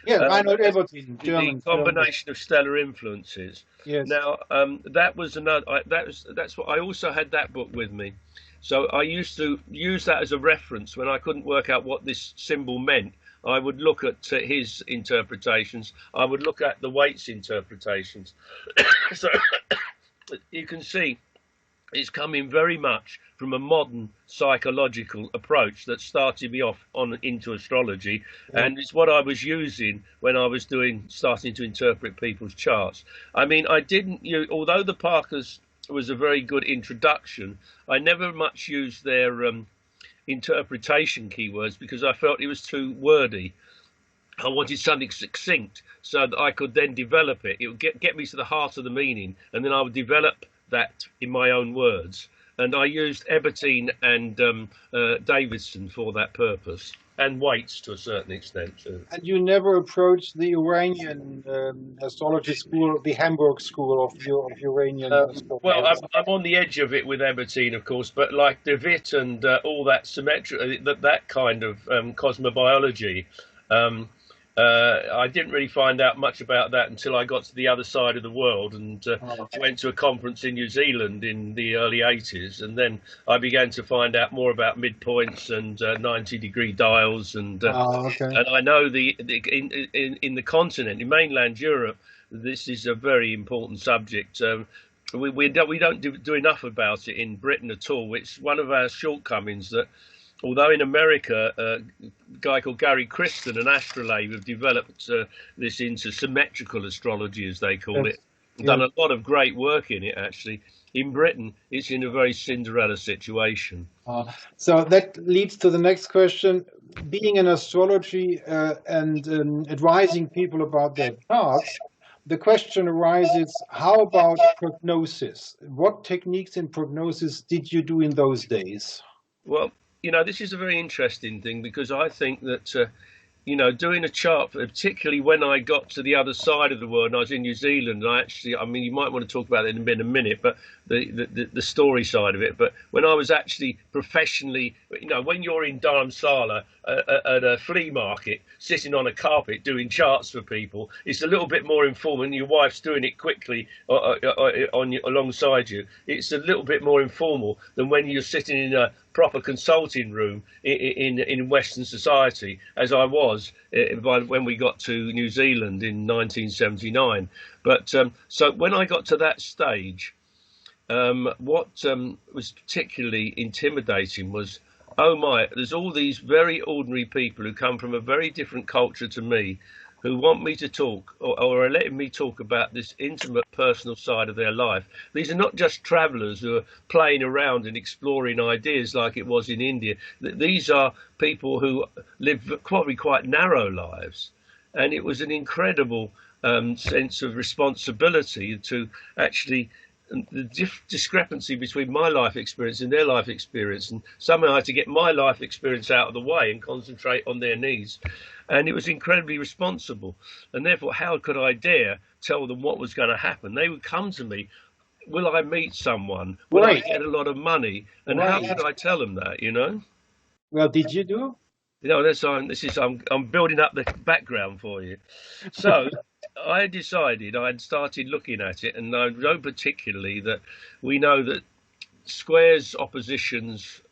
Yeah, Reinhard Ebertin, German. The combination of stellar influences. Yes. Now, that was another. That's what I also had that book with me. So I used to use that as a reference when I couldn't work out what this symbol meant. I would look at his interpretations. I would look at the Waite's interpretations. So you can see it's coming very much from a modern psychological approach that started me off into astrology, and it's what I was using when I was starting to interpret people's charts. I mean, I didn't use, although the Parkers was a very good introduction. I never much used their interpretation keywords because I felt it was too wordy. I wanted something succinct so that I could then develop it. It would get me to the heart of the meaning, and then I would develop that in my own words. And I used Ebertine and Davidson for that purpose, and Waits to a certain extent too. And you never approached the Iranian astrology school, the Hamburg school of Iranian astrology? Well, I'm on the edge of it with Ebertine, of course, but like De Witt and all that symmetry, that kind of cosmobiology, I didn't really find out much about that until I got to the other side of the world and went to a conference in New Zealand in the early 80s. And then I began to find out more about midpoints and 90-degree dials. And I know in the continent, in mainland Europe, this is a very important subject. We don't do enough about it in Britain at all. It's one of our shortcomings that, although in America, a guy called Gary Kristen and Astrolager have developed this into symmetrical astrology, as they call it, done a lot of great work in it, actually. In Britain, it's in a very Cinderella situation. So that leads to the next question. Being in astrology and advising people about their charts, the question arises, how about prognosis? What techniques in prognosis did you do in those days? Well, this is a very interesting thing because I think that, doing a chart, particularly when I got to the other side of the world and I was in New Zealand, I mean, you might want to talk about it in a minute, but the story side of it. But when I was actually professionally, when you're in Dharamsala at a flea market, sitting on a carpet doing charts for people, it's a little bit more informal, and your wife's doing it quickly alongside you. It's a little bit more informal than when you're sitting in a proper consulting room in Western society, as I was when we got to New Zealand in 1979. But so when I got to that stage, what was particularly intimidating was, oh my, there's all these very ordinary people who come from a very different culture to me, who want me to talk or are letting me talk about this intimate personal side of their life. These are not just travelers who are playing around and exploring ideas like it was in India. These are people who live probably quite narrow lives. And it was an incredible sense of responsibility to actually, the discrepancy between my life experience and their life experience, and somehow I had to get my life experience out of the way and concentrate on their needs. And it was incredibly responsible, and therefore how could I dare tell them what was going to happen? They would come to me, will I meet someone, will I get a lot of money, and how could I tell them that, Well, did you do? I'm building up the background for you. So I decided, I had started looking at it, and I know particularly that we know that squares, oppositions,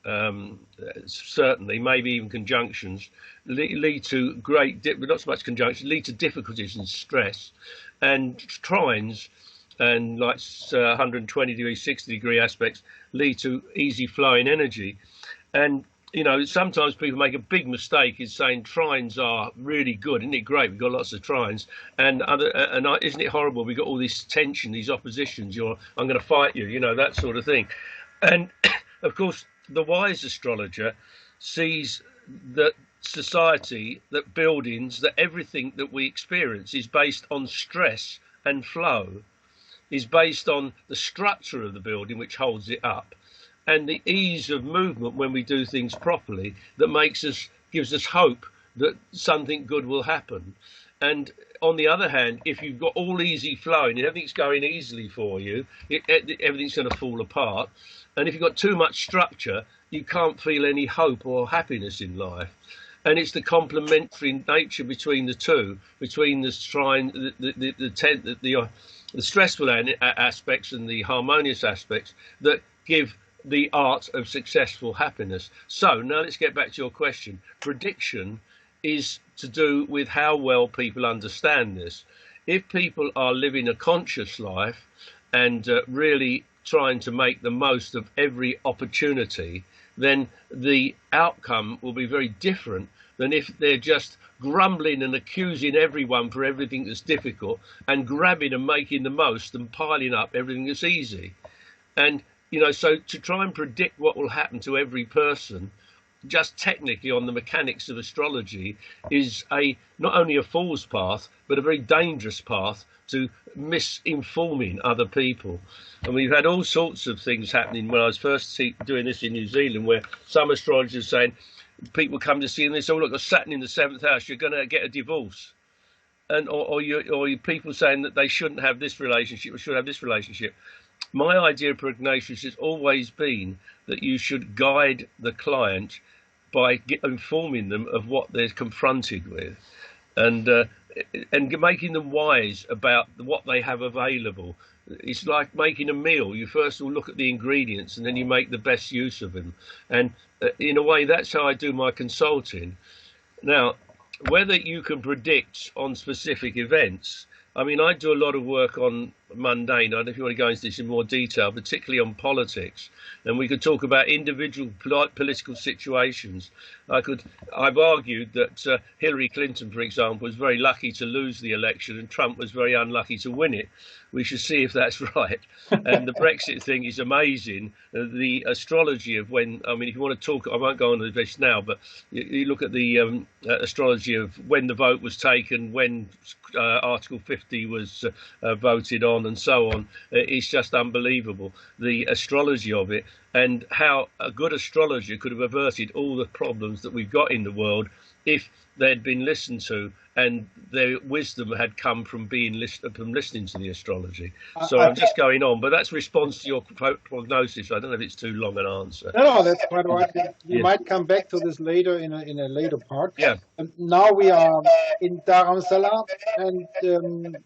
certainly, maybe even conjunctions, lead to not so much conjunctions, lead to difficulties and stress, and trines and like 120 degree, 60 degree aspects lead to easy flowing energy. And sometimes people make a big mistake in saying trines are really good. Isn't it great? We've got lots of trines. And isn't it horrible? We've got all this tension, these oppositions. I'm going to fight you, that sort of thing. And of course, the wise astrologer sees that society, that buildings, that everything that we experience is based on stress and flow, is based on the structure of the building which holds it up, and the ease of movement when we do things properly that gives us hope that something good will happen. And on the other hand, if you've got all easy flowing and everything's going easly for you, everything's going to fall apart. And if you've got too much structure, you can't feel any hope or happiness in life. And it's the complementary nature between the two, between the stressful aspects and the harmonious aspects, that give the art of successful happiness. So now let's get back to your question. Prediction is to do with how well people understand this. If people are living a conscious life and really trying to make the most of every opportunity, then the outcome will be very different than if they're just grumbling and accusing everyone for everything that's difficult and grabbing and making the most and piling up everything that's easy. And, so to try and predict what will happen to every person, just technically on the mechanics of astrology, is not only a fool's path, but a very dangerous path to misinforming other people. And we've had all sorts of things happening when I was first doing this in New Zealand, where some astrologers saying, people come to see and they say, oh, look, got Saturn in the 7th house, you're going to get a divorce. And or people saying that they shouldn't have this relationship or should have this relationship. My idea of prognosis has always been that you should guide the client by informing them of what they're confronted with, and making them wise about what they have available. It's like making a meal. You first will look at the ingredients and then you make the best use of them. And in a way, that's how I do my consulting. Now, whether you can predict on specific events, I mean, I do a lot of work on mundane. I don't know if you want to go into this in more detail, particularly on politics. And we could talk about individual political situations. I've argued that Hillary Clinton, for example, was very lucky to lose the election and Trump was very unlucky to win it. We should see if that's right. And the Brexit thing is amazing. The astrology of when, I mean, if you want to talk, I won't go on to this now, but you look at the astrology of when the vote was taken, when Article 50 was voted on and so on. It's just unbelievable, the astrology of it, and how a good astrologer could have averted all the problems that we've got in the world if they'd been listened to and their wisdom had come from listening to the astrology. So I'm just going on, but that's response to your prognosis. I don't know if it's too long an answer. No, that's quite all right. We might come back to this later in a later part. Yeah. Now we are in Dharamsala, and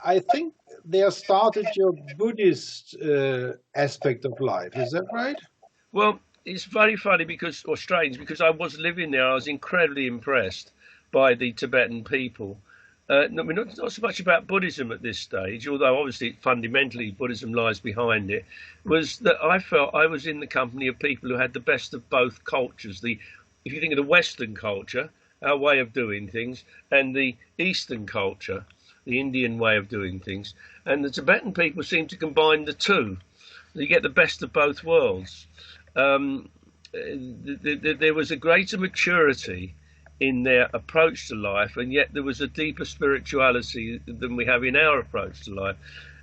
I think they have started your Buddhist aspect of life. Is that right? Well, it's very funny or strange, because I was living there. I was incredibly impressed by the Tibetan people. Not so much about Buddhism at this stage, although obviously fundamentally Buddhism lies behind it, was that I felt I was in the company of people who had the best of both cultures. If you think of the Western culture, our way of doing things, and the Eastern culture, the Indian way of doing things, and the Tibetan people seem to combine the two. You get the best of both worlds. There was a greater maturity in their approach to life, and yet there was a deeper spirituality than we have in our approach to life.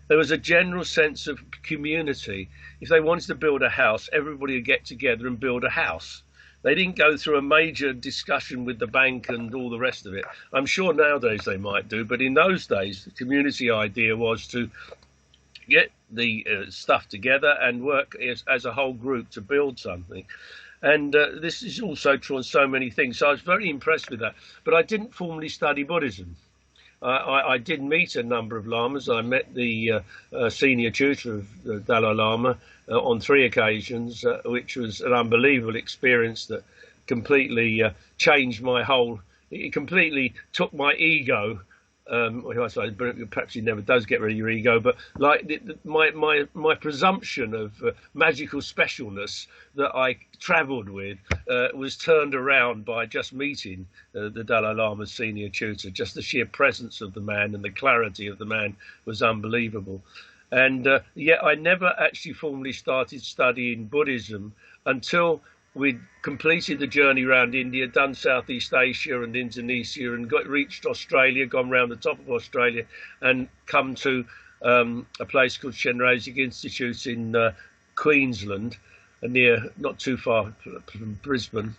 There was a general sense of community. If they wanted to build a house, everybody would get together and build a house. They didn't go through a major discussion with the bank and all the rest of it. I'm sure nowadays they might do, but in those days, the community idea was to get the stuff together and work as a whole group to build something. And this is also true on so many things. So I was very impressed with that. But I didn't formally study Buddhism. I did meet a number of lamas. I met the senior tutor of the Dalai Lama on 3 occasions, which was an unbelievable experience that completely changed my whole. It completely took my ego. Perhaps he never does get rid of your ego, but like my presumption of magical specialness that I travelled with was turned around by just meeting the Dalai Lama's senior tutor. Just the sheer presence of the man and the clarity of the man was unbelievable. And yet I never actually formally started studying Buddhism until we'd completed the journey around India, done Southeast Asia and Indonesia, and reached Australia, gone round the top of Australia, and come to a place called Shenrezig Institute in Queensland, not too far from Brisbane.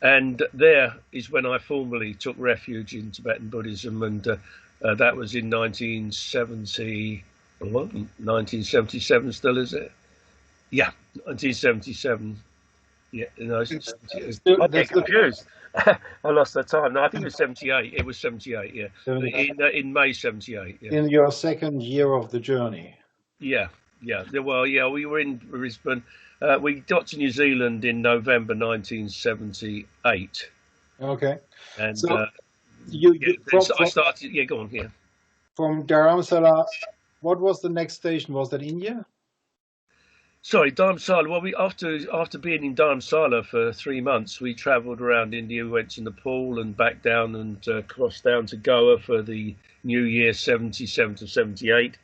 And there is when I formally took refuge in Tibetan Buddhism, and that was in 1977 still, is it? Yeah, 1977. Yeah, no, I get confused. I lost that time. No, I think it was 78. It was 78, yeah. In May 78. Yeah. In your second year of the journey. Yeah. Well, yeah, we were in Brisbane. We got to New Zealand in November 1978. Okay. And so I started. Yeah, go on. Yeah. From Dharamsala, what was the next station? Was that India? Sorry, Dharamsala. Well, after being in Dharamsala for 3 months, we travelled around India. We went to Nepal and back down and crossed down to Goa for the New Year 77 to 78.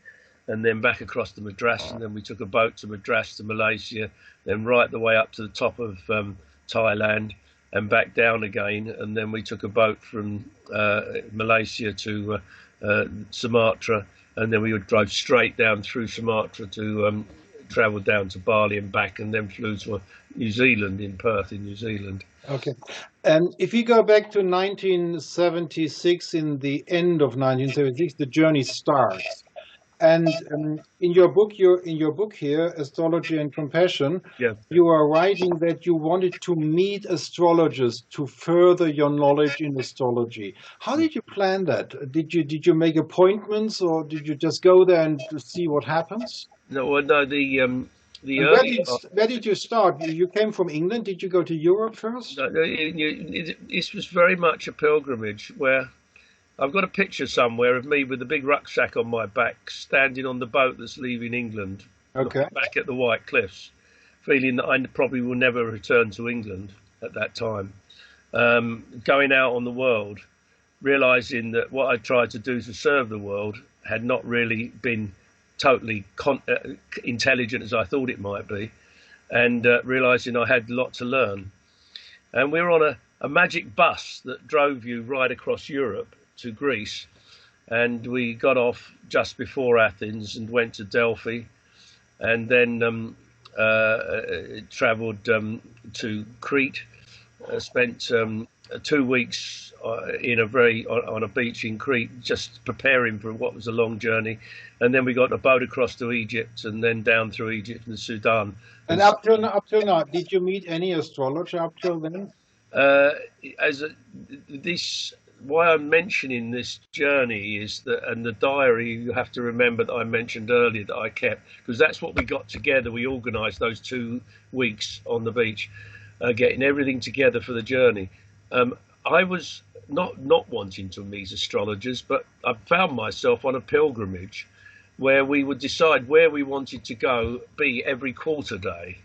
and then back across to Madras, and then we took a boat to Madras to Malaysia, then right the way up to the top of Thailand and back down again, and then we took a boat from Malaysia to Sumatra, and then we would drive straight down through Sumatra to travel down to Bali and back, and then flew to New Zealand, in Perth in New Zealand. Okay. And if you go back to 1976, in the end of 1976, the journey starts. And in your book here, Astrology and Compassion, Yeah. you are writing that you wanted to meet astrologers to further your knowledge in astrology. How did you plan that? Did you make appointments, or did you just go there and see what happens? No, well, no. Where did you start? You came from England. Did you go to Europe first? No, this was very much a pilgrimage where I've got a picture somewhere of me with a big rucksack on my back, standing on the boat that's leaving England, okay, back at the White Cliffs, feeling that I probably will never return to England at that time. Going out on the world, realizing that what I tried to do to serve the world had not really been totally intelligent as I thought it might be, and realizing I had a lot to learn. And we were on a magic bus that drove you right across Europe to Greece, and we got off just before Athens and went to Delphi, and then travelled to Crete, spent 2 weeks on a beach in Crete, just preparing for what was a long journey, and then we got a boat across to Egypt, and then down through Egypt and Sudan. And up till now, did you meet any astrologer up till then? Why I'm mentioning this journey is that, and the diary you have to remember that I mentioned earlier that I kept, because that's what we got together. We organised those 2 weeks on the beach, getting everything together for the journey. I was not wanting to meet astrologers, but I found myself on a pilgrimage where we would decide where we wanted to be every quarter day.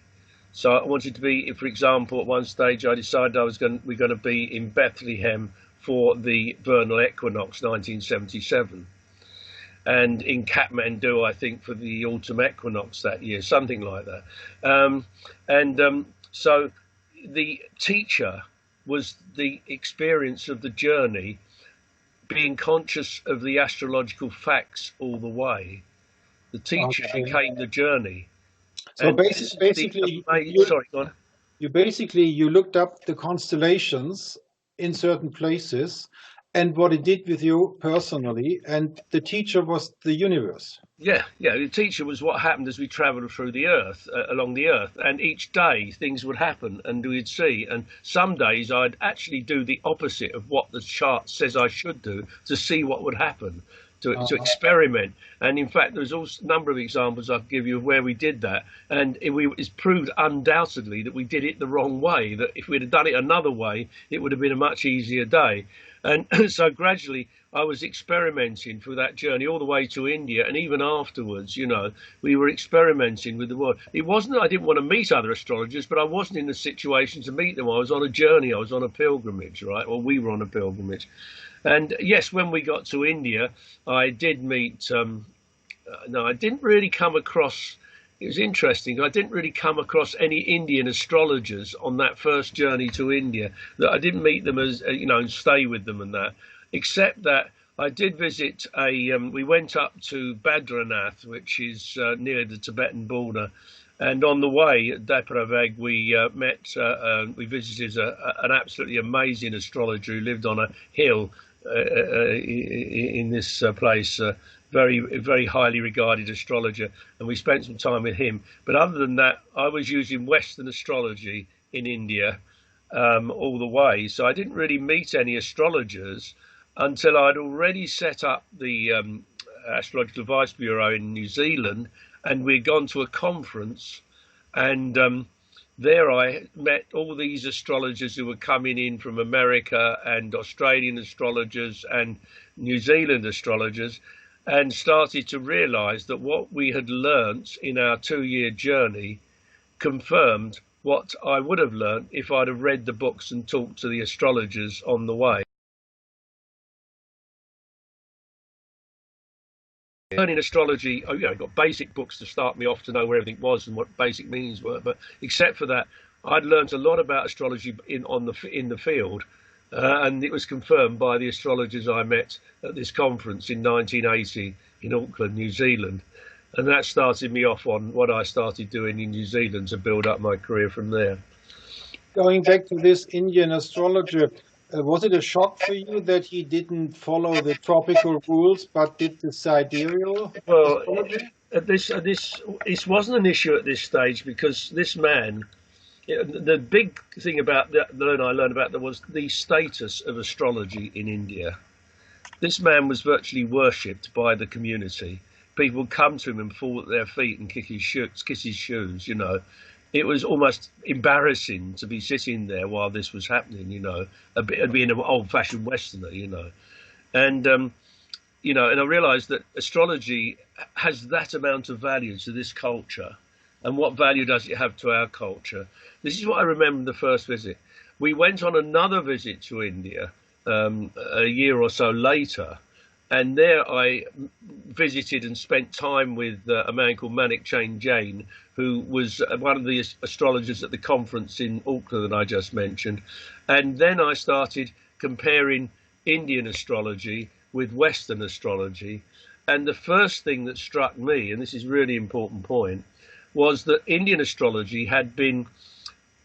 So I wanted to be, for example, at one stage I decided we're going to be in Bethlehem for the vernal equinox 1977, and in Kathmandu, I think, for the autumn equinox that year, something like that. So the teacher was the experience of the journey, being conscious of the astrological facts all the way. The teacher became the journey. So basically, sorry, go on. You looked up the constellations in certain places and what it did with you personally, and the teacher was the universe. Yeah, the teacher was what happened as we travelled through the earth, along the earth, and each day things would happen and we'd see, and some days I'd actually do the opposite of what the chart says I should do to see what would happen, to experiment. And in fact, there's also a number of examples I'll give you of where we did that, and it's proved undoubtedly that we did it the wrong way, that if we'd have done it another way, it would have been a much easier day. And so gradually I was experimenting through that journey all the way to India, and even afterwards, we were experimenting with the world. It wasn't that I didn't want to meet other astrologers, but I wasn't in the situation to meet them. I was on a journey, I was on a pilgrimage, right? Or we were on a pilgrimage. And yes, when we got to India, I did meet, I didn't really come across, it was interesting, I didn't really come across any Indian astrologers on that first journey to India. That I didn't meet them as, and stay with them and that, except that I did visit we went up to Badranath, which is near the Tibetan border. And on the way at Depravag, we we visited an absolutely amazing astrologer who lived on a hill in this place, very, very highly regarded astrologer, and we spent some time with him. But other than that, I was using Western astrology in India all the way, so I didn't really meet any astrologers until I'd already set up the Astrological Advice Bureau in New Zealand, and we'd gone to a conference, and there I met all these astrologers who were coming in from America, and Australian astrologers and New Zealand astrologers, and started to realise that what we had learnt in our 2-year journey confirmed what I would have learnt if I'd have read the books and talked to the astrologers on the way. learning astrology, I got basic books to start me off to know where everything was and what basic meanings were. But except for that, I'd learned a lot about astrology in the field, and it was confirmed by the astrologers I met at this conference in 1980 in Auckland, New Zealand. And that started me off on what I started doing in New Zealand to build up my career from there. Going back to this Indian astrologer, was it a shock for you that he didn't follow the tropical rules but did the sidereal astrology? This wasn't an issue at this stage, because this man, the big thing about that I learned about that was the status of astrology in India. This man was virtually worshipped by the community. People would come to him and fall at their feet and kiss his shoes, you know. It was almost embarrassing to be sitting there while this was happening, you know, being an old-fashioned Westerner, you know. And, you know, and I realised that astrology has that amount of value to this culture. And what value does it have to our culture? This is what I remember the first visit. We went on another visit to India a year or so later, and there I visited and spent time with a man called Manik Chain Jain, who was one of the astrologers at the conference in Auckland that I just mentioned. And then I started comparing Indian astrology with Western astrology. And the first thing that struck me, and this is a really important point, was that Indian astrology had been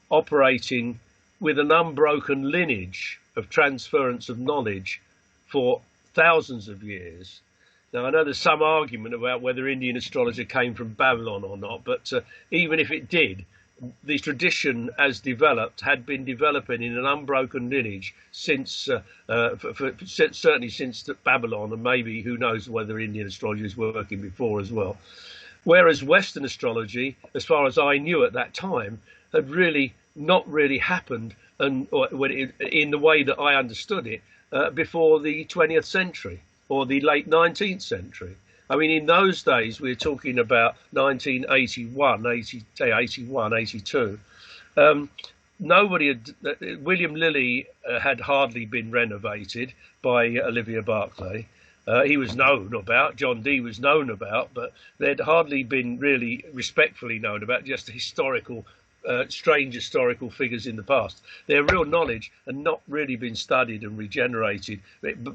operating with an unbroken lineage of transference of knowledge for thousands of years. Now, I know there's some argument about whether Indian astrology came from Babylon or not, but even if it did, the tradition as developed had been developing in an unbroken lineage since, certainly since Babylon, and maybe who knows whether Indian astrology was working before as well. Whereas Western astrology, as far as I knew at that time, had really not really happened in the way that I understood it before the 20th century or the late 19th century. I mean, in those days, we're talking about 1981, 82. William Lilly had hardly been renovated by Olivia Berkeley. He was known about, John Dee was known about, but they'd hardly been really respectfully known about, just historical, strange historical figures in the past. Their real knowledge had not really been studied and regenerated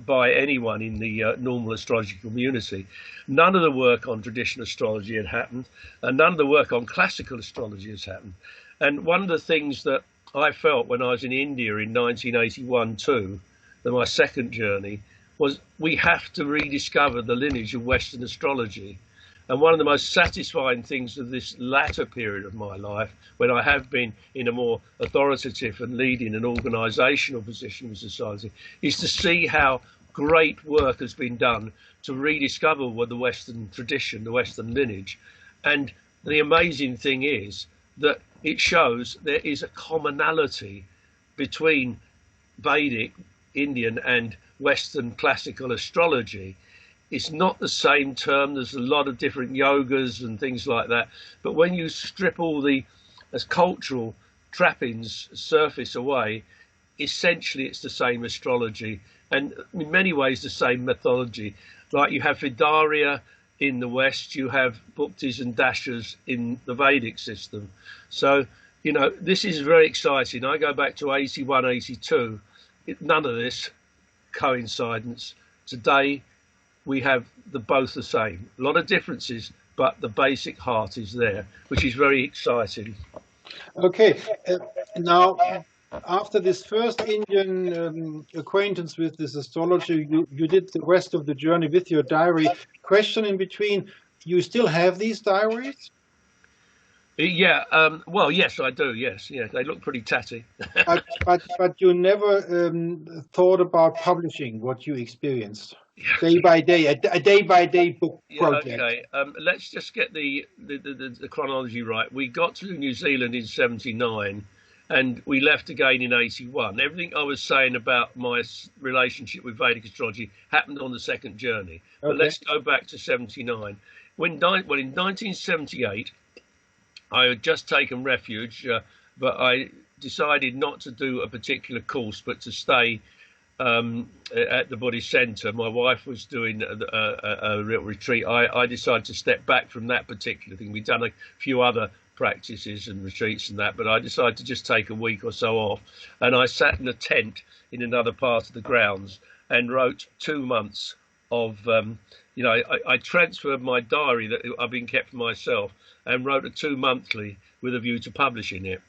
by anyone in the normal astrology community. None of the work on traditional astrology had happened, and none of the work on classical astrology has happened. And one of the things that I felt when I was in India in 1981 too, my second journey, was we have to rediscover the lineage of Western astrology. And one of the most satisfying things of this latter period of my life, when I have been in a more authoritative and leading an organisational position in society, is to see how great work has been done to rediscover the Western tradition, the Western lineage. And the amazing thing is that it shows there is a commonality between Vedic, Indian and Western classical astrology. It's not the same term. There's a lot of different yogas and things like that. But when you strip all the cultural trappings, surface away, essentially it's the same astrology. And in many ways, the same methodology. Like you have Vidaria in the West, you have Bhuktis and Dashas in the Vedic system. So, you know, this is very exciting. I go back to 81, 82. None of this coincidence. Today, we have both the same. A lot of differences, but the basic heart is there, which is very exciting. Okay, now after this first Indian acquaintance with this astrology, you did the rest of the journey with your diary. Question in between, you still have these diaries? Yeah, well, yes, I do, yes. Yeah, they look pretty tatty. but you never thought about publishing what you experienced? Day by day, a day-by-day book project. Okay, let's just get the chronology right. We got to New Zealand in 79 and we left again in 81. Everything I was saying about my relationship with Vedic astrology happened on the second journey. But okay, let's go back to 79. In 1978, I had just taken refuge, but I decided not to do a particular course, but to stay at the Buddhist Centre. My wife was doing a real retreat. I decided to step back from that particular thing. We'd done a few other practices and retreats and that, but I decided to just take a week or so off. And I sat in a tent in another part of the grounds and wrote 2 months of, I transferred my diary that I've been kept for myself and wrote a 2 monthly with a view to publishing it.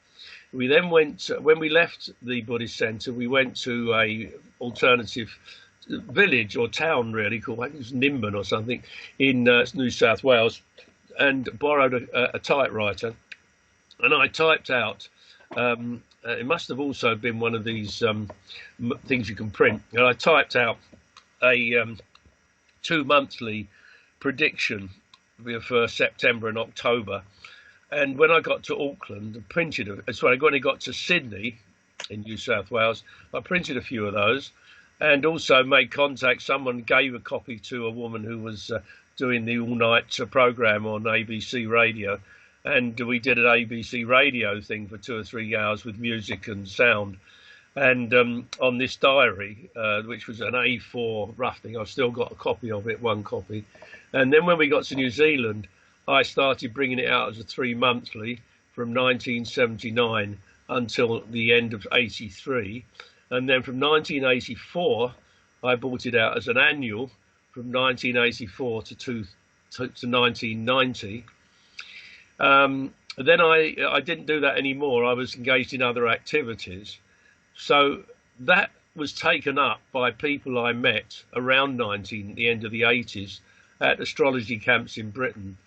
We then went, when we left the Buddhist Centre, we went to a alternative village or town really called, I think it was Nimbin or something, in New South Wales, and borrowed a typewriter. And I typed out, it must have also been one of these things you can print, and I typed out a 2 monthly prediction for September and October. And when I got to Auckland, when I got to Sydney in New South Wales, I printed a few of those and also made contact. Someone gave a copy to a woman who was doing the all-night program on ABC radio. And we did an ABC radio thing for 2 or 3 hours with music and sound. And on this diary, which was an A4 rough thing, I've still got a copy of it, one copy. And then when we got to New Zealand, I started bringing it out as a 3 monthly from 1979 until the end of 83. And then from 1984, I brought it out as an annual from 1984 to 1990. Then I didn't do that anymore. I was engaged in other activities. So that was taken up by people I met around the end of the 80s at astrology camps in Britain.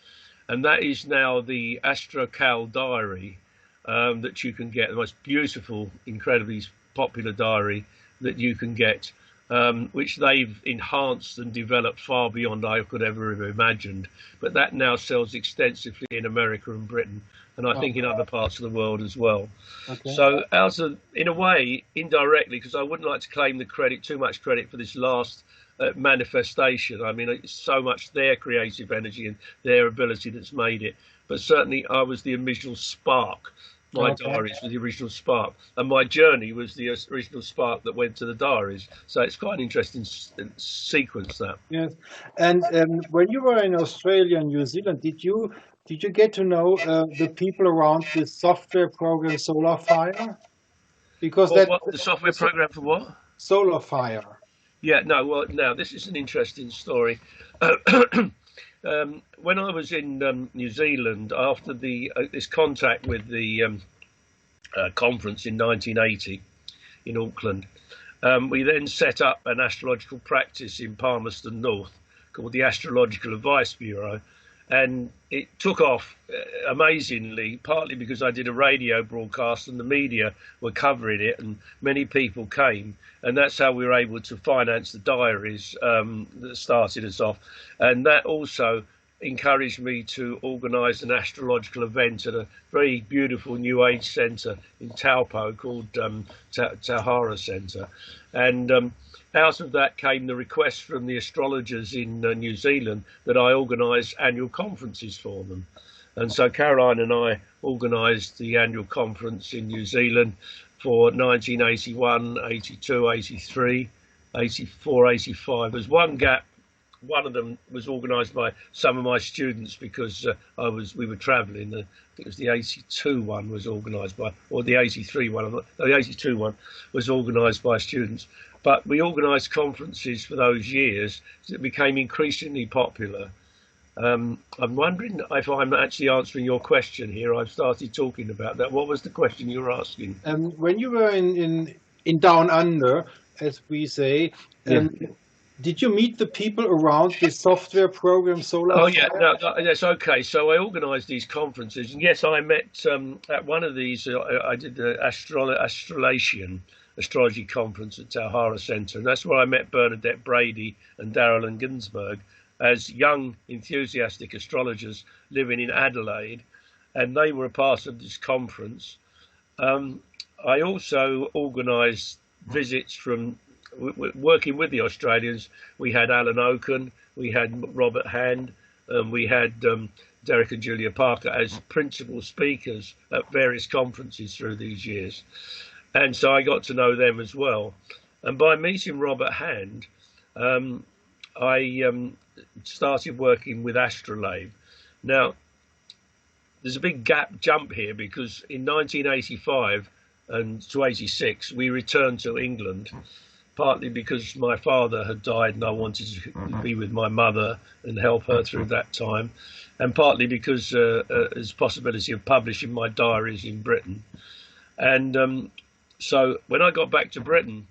And that is now the Astrologer diary that you can get, the most beautiful, incredibly popular diary that you can get, which they've enhanced and developed far beyond I could ever have imagined. But that now sells extensively in America and Britain, and I think in other parts of the world as well. Okay. So in a way, indirectly, because I wouldn't like to claim too much credit for this last manifestation. I mean, it's so much their creative energy and their ability that's made it. But certainly I was the original spark. My diaries were the original spark. And my journey was the original spark that went to the diaries. So it's quite an interesting sequence, that. Yes. And when you were in Australia and New Zealand, did you get to know the people around the software program SolarFire? Because the software program for what? SolarFire. Yeah, no, well, now this is an interesting story. When I was in New Zealand, after this contact with the conference in 1980 in Auckland, we then set up an astrological practice in Palmerston North called the Astrological Advice Bureau. And it took off amazingly, partly because I did a radio broadcast and the media were covering it and many people came. And that's how we were able to finance the diaries that started us off. And that also encouraged me to organise an astrological event at a very beautiful New Age centre in Taupo called Tahara Centre. And out of that came the request from the astrologers in New Zealand that I organise annual conferences for them. And so Caroline and I organised the annual conference in New Zealand for 1981, 82, 83, 84, 85. There's one gap. One of them was organised by some of my students because we were travelling. I think it was the 82 one was organised by, or the 83 one. The 82 one was organised by students. But we organised conferences for those years. So it became increasingly popular. I'm wondering if I'm actually answering your question here. I've started talking about that. What was the question you were asking? When you were in Down Under, as we say, did you meet the people around the software program SolarFire? Oh yeah, no, yes, okay. So I organised these conferences, and yes, I met at one of these. I did the Astrology Conference at Tahara Centre, and that's where I met Bernadette Brady and Darylyn Ginsberg as young, enthusiastic astrologers living in Adelaide, and they were a part of this conference. I also organised visits from working with the Australians. We had Alan Oaken, we had Robert Hand, we had Derek and Julia Parker as principal speakers at various conferences through these years. And so I got to know them as well. And by meeting Robert Hand, I started working with Astrolabe. Now, there's a big jump here, because in 1985 and to 86, we returned to England, partly because my father had died and I wanted to be with my mother and help her through that time, and partly because there's a possibility of publishing my diaries in Britain. And so when I got back to Britain,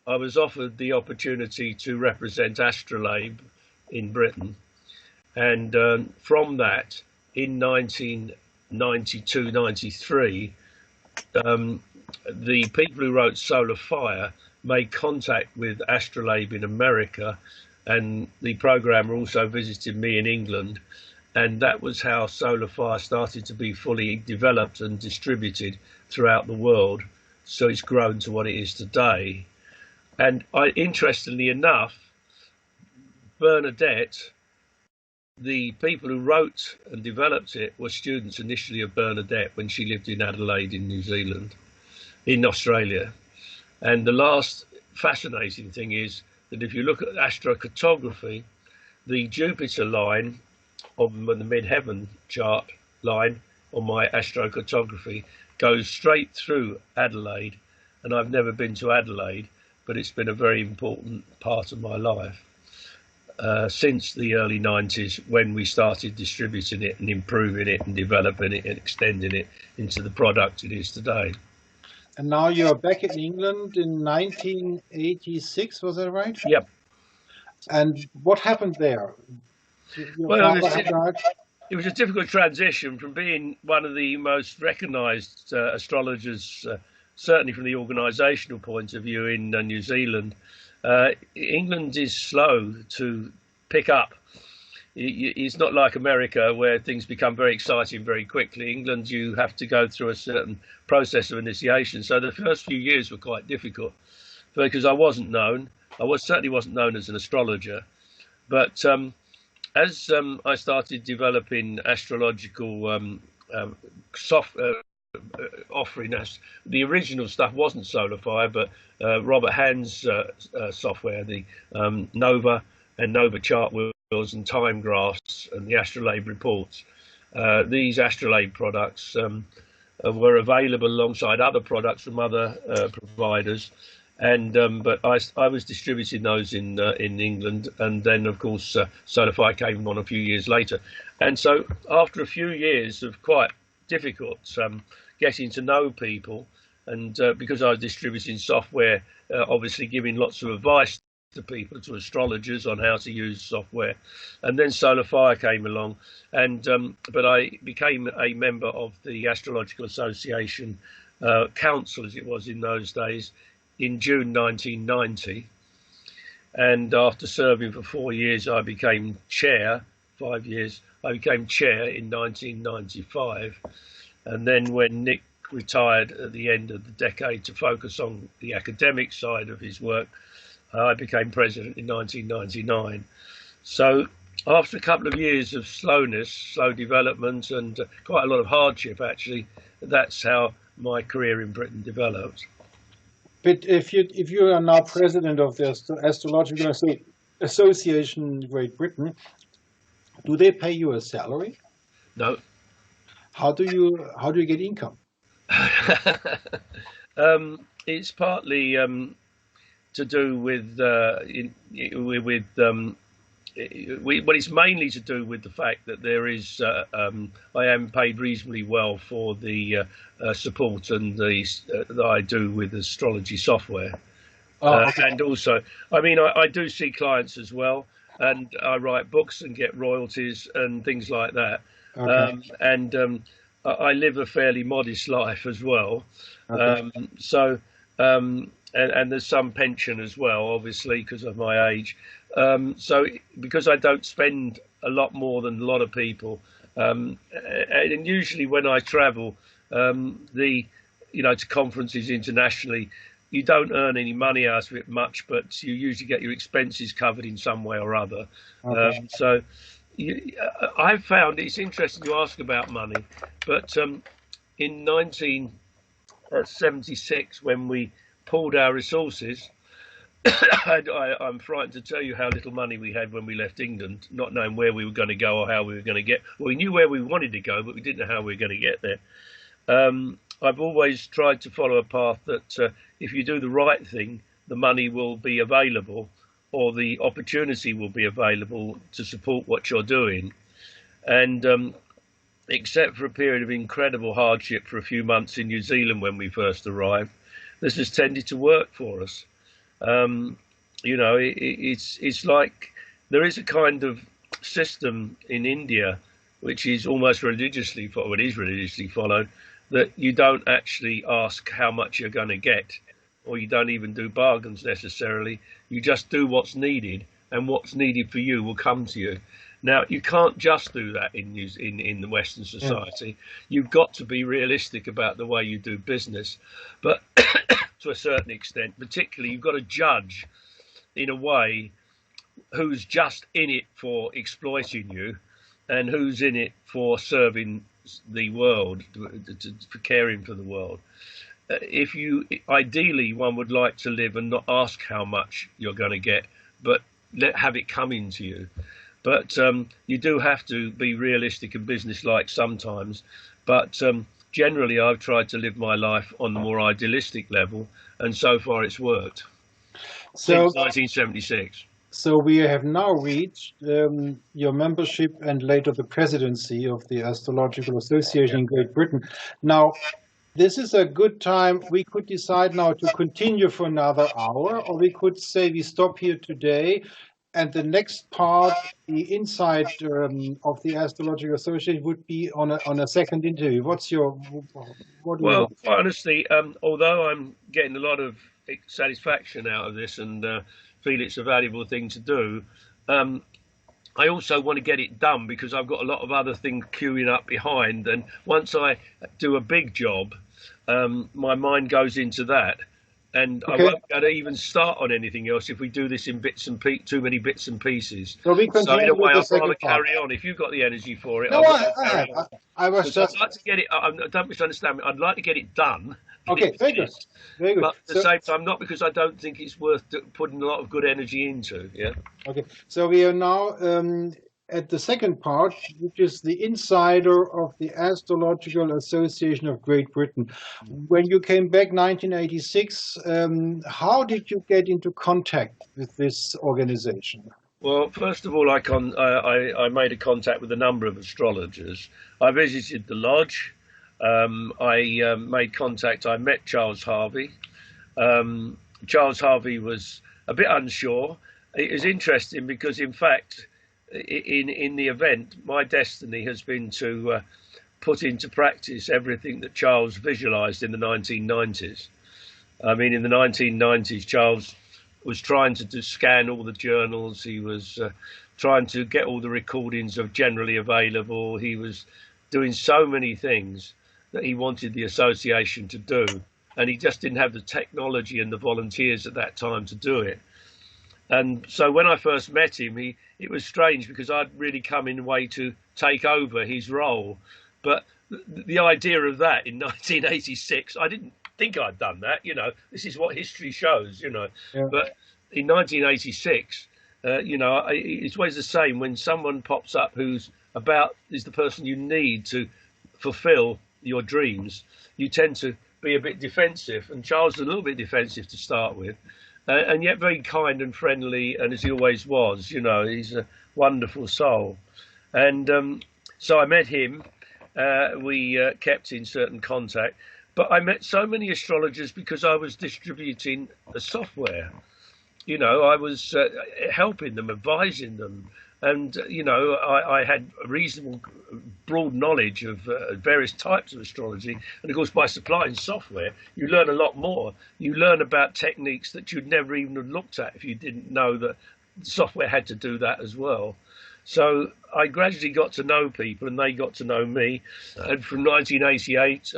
I was offered the opportunity to represent Astrolabe in Britain. And from that, in 1992-93, the people who wrote Solar Fire made contact with Astrolabe in America, and the programmer also visited me in England. And that was how Solar Fire started to be fully developed and distributed throughout the world. So it's grown to what it is today. And interestingly enough, Bernadette, the people who wrote and developed it were students initially of Bernadette when she lived in Adelaide in New Zealand, in Australia. And the last fascinating thing is that if you look at astrocartography, the Jupiter line on the mid-heaven chart line on my astrocartography goes straight through Adelaide. And I've never been to Adelaide, but it's been a very important part of my life since the early 90s, when we started distributing it and improving it and developing it and extending it into the product it is today. And now you're back in England in 1986, was that right? Yep. And what happened there? Well, it was a difficult transition from being one of the most recognised astrologers, certainly from the organisational point of view, in New Zealand. England is slow to pick up. It's not like America, where things become very exciting very quickly. England, you have to go through a certain process of initiation. So the first few years were quite difficult, because I wasn't known. Certainly wasn't known as an astrologer. But as I started developing astrological software, offering us, the original stuff wasn't Solar Fire, but Robert Hand's software, the Nova and Nova chart wheels and time graphs and the Astrolabe reports. These Astrolabe products were available alongside other products from other providers, and but I was distributing those in England, and then of course Solar Fire came on a few years later. And so after a few years of quite difficult getting to know people, and because I was distributing software, obviously giving lots of advice to people, to astrologers, on how to use software, and then Solar Fire came along, and but I became a member of the Astrological Association Council, as it was in those days, in June 1990, and after serving for 4 years, I became chair. 5 years, I became chair in 1995. And then when Nick retired at the end of the decade to focus on the academic side of his work, I became president in 1999. So after a couple of years of slow development, and quite a lot of hardship, actually, that's how my career in Britain developed. But if you are now president of the Astrological Association in Great Britain, do they pay you a salary? No. How do you get income? It's partly to do with well, it's mainly to do with the fact that there is I am paid reasonably well for the support and that I do with astrology software. Okay. And also, I mean, I do see clients as well, and I write books and get royalties and things like that. Okay. I live a fairly modest life as well. Okay. And there's some pension as well, obviously, because of my age. So because I don't spend a lot more than a lot of people, and usually when I travel, to conferences internationally, you don't earn any money out of it much, but you usually get your expenses covered in some way or other. Okay. I've found it's interesting you ask about money, but in 1976, when we pooled our resources, I'm frightened to tell you how little money we had when we left England, not knowing where we were going to go or how we were going to get. Well, we knew where we wanted to go, but we didn't know how we were going to get there. I've always tried to follow a path that if you do the right thing, the money will be available, or the opportunity will be available to support what you're doing. And except for a period of incredible hardship for a few months in New Zealand when we first arrived, this has tended to work for us. It's like there is a kind of system in India which is almost religiously followed, it is religiously followed, that you don't actually ask how much you're going to get, or you don't even do bargains necessarily. You just do what's needed, and what's needed for you will come to you. Now, you can't just do that in the Western society. You've got to be realistic about the way you do business, but to a certain extent, particularly, you've got to judge in a way who's just in it for exploiting you and who's in it for serving the world, for caring for the world. Ideally, one would like to live and not ask how much you're going to get, but have it come into you. But you do have to be realistic and businesslike sometimes. But generally, I've tried to live my life on the more idealistic level, and so far it's worked. Since 1976. So we have now reached your membership and later the presidency of the Astrological Association in Great Britain. Now, this is a good time. We could decide now to continue for another hour, or we could say we stop here today. And the next part, the inside of the Astrological Association, would be on a second interview. Well, quite honestly, although I'm getting a lot of satisfaction out of this and feel it's a valuable thing to do, I also want to get it done because I've got a lot of other things queuing up behind. And once I do a big job, my mind goes into that. And okay. I won't be able to even start on anything else if we do this in too many bits and pieces. So in a way, I'd rather carry on. If you've got the energy for it, no, I was just. I'd like to get it. Don't misunderstand me. I'd like to get it done. Okay, very good. Very good. But at the same time, not because I don't think it's worth putting a lot of good energy into. Yeah. Okay, so we are now at the second part, which is the insider of the Astrological Association of Great Britain. When you came back 1986, how did you get into contact with this organization? Well, first of all, I made a contact with a number of astrologers. I visited the lodge. I made contact. I met Charles Harvey. Charles Harvey was a bit unsure. It was interesting because, in fact, in the event, my destiny has been to put into practice everything that Charles visualized in the 1990s. I mean, in the 1990s, Charles was trying to scan all the journals. He was trying to get all the recordings of generally available. He was doing so many things that he wanted the association to do. And he just didn't have the technology and the volunteers at that time to do it. And so when I first met him, it was strange because I'd really come in a way to take over his role. But the idea of that in 1986, I didn't think I'd done that. This is what history shows, Yeah. But in 1986, it's always the same when someone pops up who's is the person you need to fulfill your dreams. You tend to be a bit defensive, and Charles was a little bit defensive to start with. And yet very kind and friendly, and as he always was, he's a wonderful soul. And so I met him. We kept in certain contact. But I met so many astrologers because I was distributing the software. I was helping them, advising them. And, I had a reasonable broad knowledge of various types of astrology. And, of course, by supplying software, you learn a lot more. You learn about techniques that you'd never even have looked at if you didn't know that software had to do that as well. So I gradually got to know people and they got to know me. And from 1988,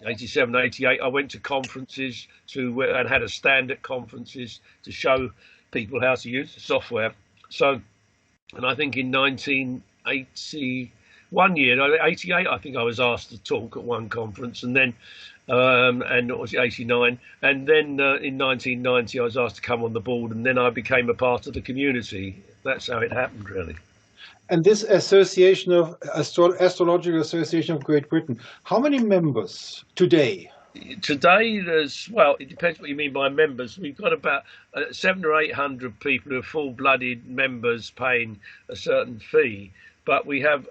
87, 88, I went to conferences and had a stand at conferences to show people how to use the software. So, and I think in 1980, one year, 88, I think I was asked to talk at one conference, and then and what was it, 89, and then in 1990 I was asked to come on the board, and then I became a part of the community. That's how it happened, really. And this association of Astrological Association of Great Britain, how many members today? Today, there's, well, it depends what you mean by members. We've got about 700 or 800 people who are full-blooded members paying a certain fee, but we have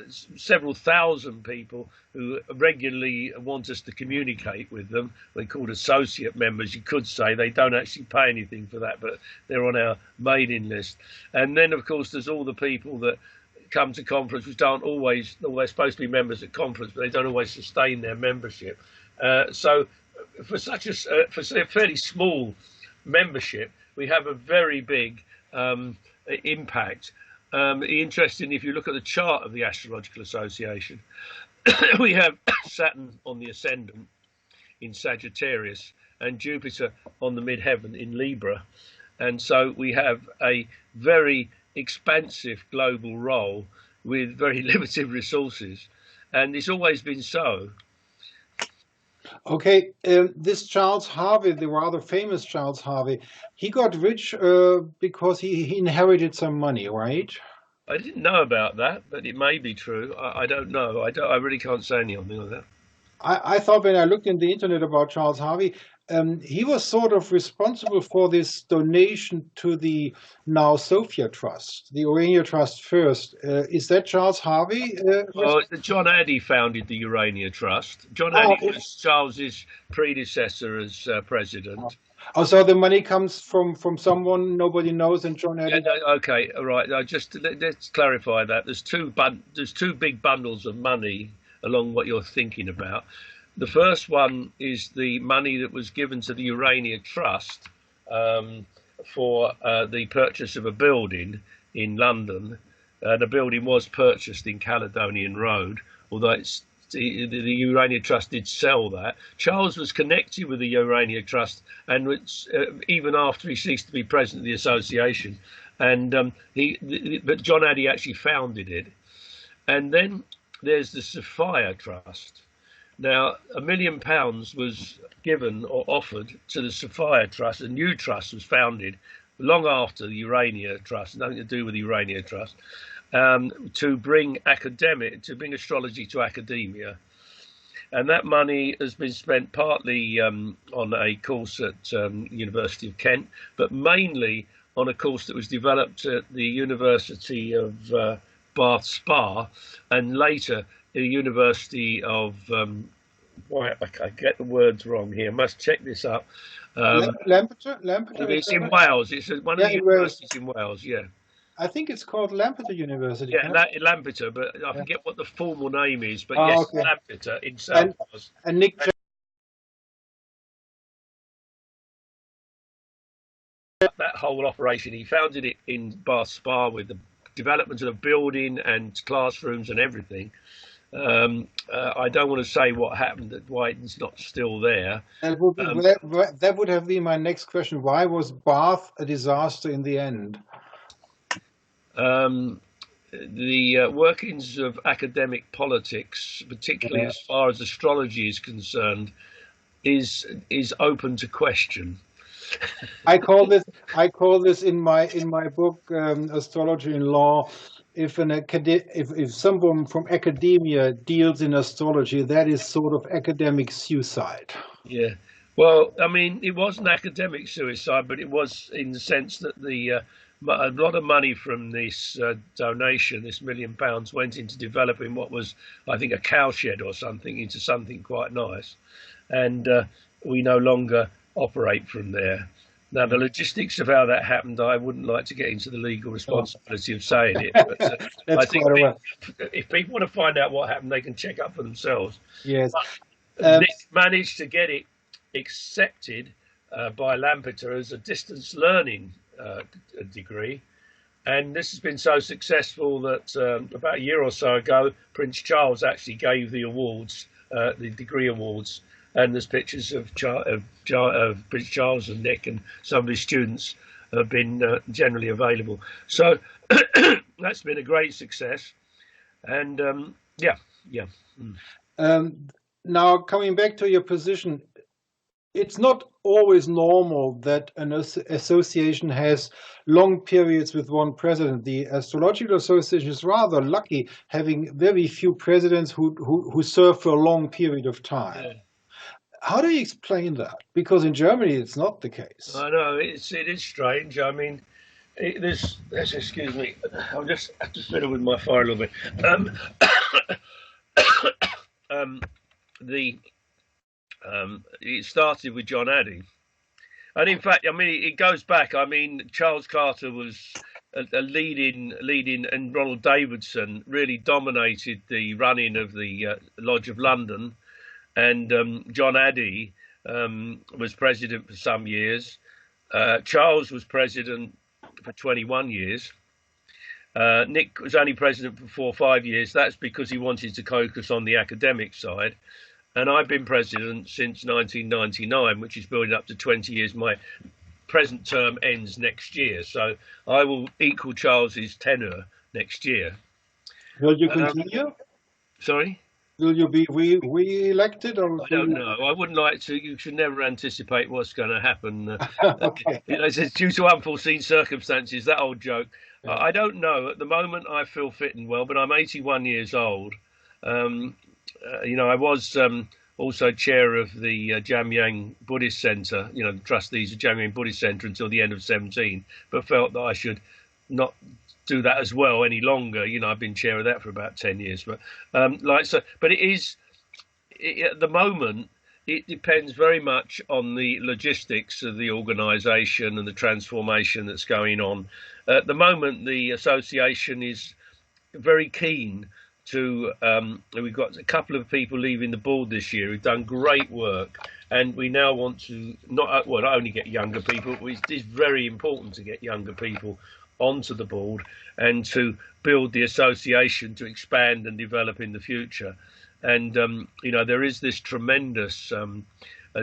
several thousand people who regularly want us to communicate with them. They're called associate members, you could say. They don't actually pay anything for that, but they're on our mailing list. And then, of course, there's all the people that come to conference, which don't always, well, they're supposed to be members at conference, but they don't always sustain their membership. So for such a fairly small membership, we have a very big impact. Interesting, if you look at the chart of the Astrological Association, we have Saturn on the ascendant in Sagittarius and Jupiter on the midheaven in Libra. And so we have a very expansive global role with very limited resources. And it's always been so. Okay, this Charles Harvey, the rather famous Charles Harvey, he got rich because he inherited some money, right? I didn't know about that, but it may be true. I don't know. I really can't say anything on that. I thought when I looked in the internet about Charles Harvey, he was sort of responsible for this donation to the now Sophia Trust, the Urania Trust first. Is that Charles Harvey? Well, John Addy founded the Urania Trust. John Addy was Charles's predecessor as president. Oh, so the money comes from someone nobody knows, and John Addy. Yeah, no, okay, all right. Let's clarify that. There's two big bundles of money along what you're thinking about. The first one is the money that was given to the Urania Trust for the purchase of a building in London. The building was purchased in Caledonian Road, although the Urania Trust did sell that. Charles was connected with the Urania Trust, and even after he ceased to be president of the association, and but John Addy actually founded it. And then there's the Sophia Trust. Now, £1 million was given or offered to the Sophia Trust. A new trust was founded long after the Urania Trust, nothing to do with the Urania Trust, to bring astrology to academia. And that money has been spent partly on a course at University of Kent, but mainly on a course that was developed at the University of Bath Spa, and later the University of I get the words wrong here. Must check this up. Lampeter. It's in Wales. It's one of the universities in Wales. Yeah. I think it's called Lampeter University. Yeah, Lampeter, but I forget what the formal name is. But yes, okay. Lampeter in South Wales. And Nick. That whole operation, he founded it in Bath Spa with the development of the building and classrooms and everything. I don't want to say what happened at Whiting's not still there. That would have been my next question. Why was Bath a disaster in the end? The workings of academic politics, particularly as far as astrology is concerned, is open to question. I call this in my book Astrology in Law. If someone from academia deals in astrology, that is sort of academic suicide. Yeah, well, I mean, it wasn't academic suicide, but it was in the sense that a lot of money from this donation, this £1 million, went into developing what was, I think, a cowshed or something into something quite nice, and we no longer operate from there. Now, the logistics of how that happened, I wouldn't like to get into the legal responsibility of saying it. But I think if people want to find out what happened, they can check up for themselves. Yes. Nick managed to get it accepted by Lampeter as a distance learning degree. And this has been so successful that about a year or so ago, Prince Charles actually gave the awards, the degree awards. And there's pictures of Prince Charles and Nick, and some of his students have been generally available. So that's been a great success. And yeah, yeah. Now, coming back to your position, it's not always normal that an association has long periods with one president. The Astrological Association is rather lucky, having very few presidents who serve for a long period of time. Yeah. How do you explain that? Because in Germany, it's not the case. I know it is strange. I mean, excuse me. I'll just have to fiddle with my fire a little bit. Um, the It started with John Addy, and in fact, I mean, it goes back. I mean, Charles Carter was a leading, and Ronald Davidson really dominated the running of the Lodge of London, and John Addy was president for some years. Charles was president for 21 years. Nick was only president for 4 or 5 years. That's because he wanted to focus on the academic side. And I've been president since 1999, which is building up to 20 years. My present term ends next year, so I will equal Charles's tenure next year. Will you continue? Sorry? Will you be re-elected? Or I don't know. I wouldn't like to. You should never anticipate what's going to happen. Okay. It's due to unforeseen circumstances, that old joke. Yeah. I don't know. At the moment, I feel fit and well, but I'm 81 years old. I was also chair of the Jamyang Buddhist Center, the trustees of Jamyang Buddhist Center until the end of 17, but felt that I should not do that as well any longer. I've been chair of that for about 10 years, but but at the moment, it depends very much on the logistics of the organisation and the transformation that's going on. At the moment, the association is very keen to, we've got a couple of people leaving the board this year who've done great work, and we now want to not only get younger people, but it's very important to get younger people onto the board and to build the association to expand and develop in the future. And there is this tremendous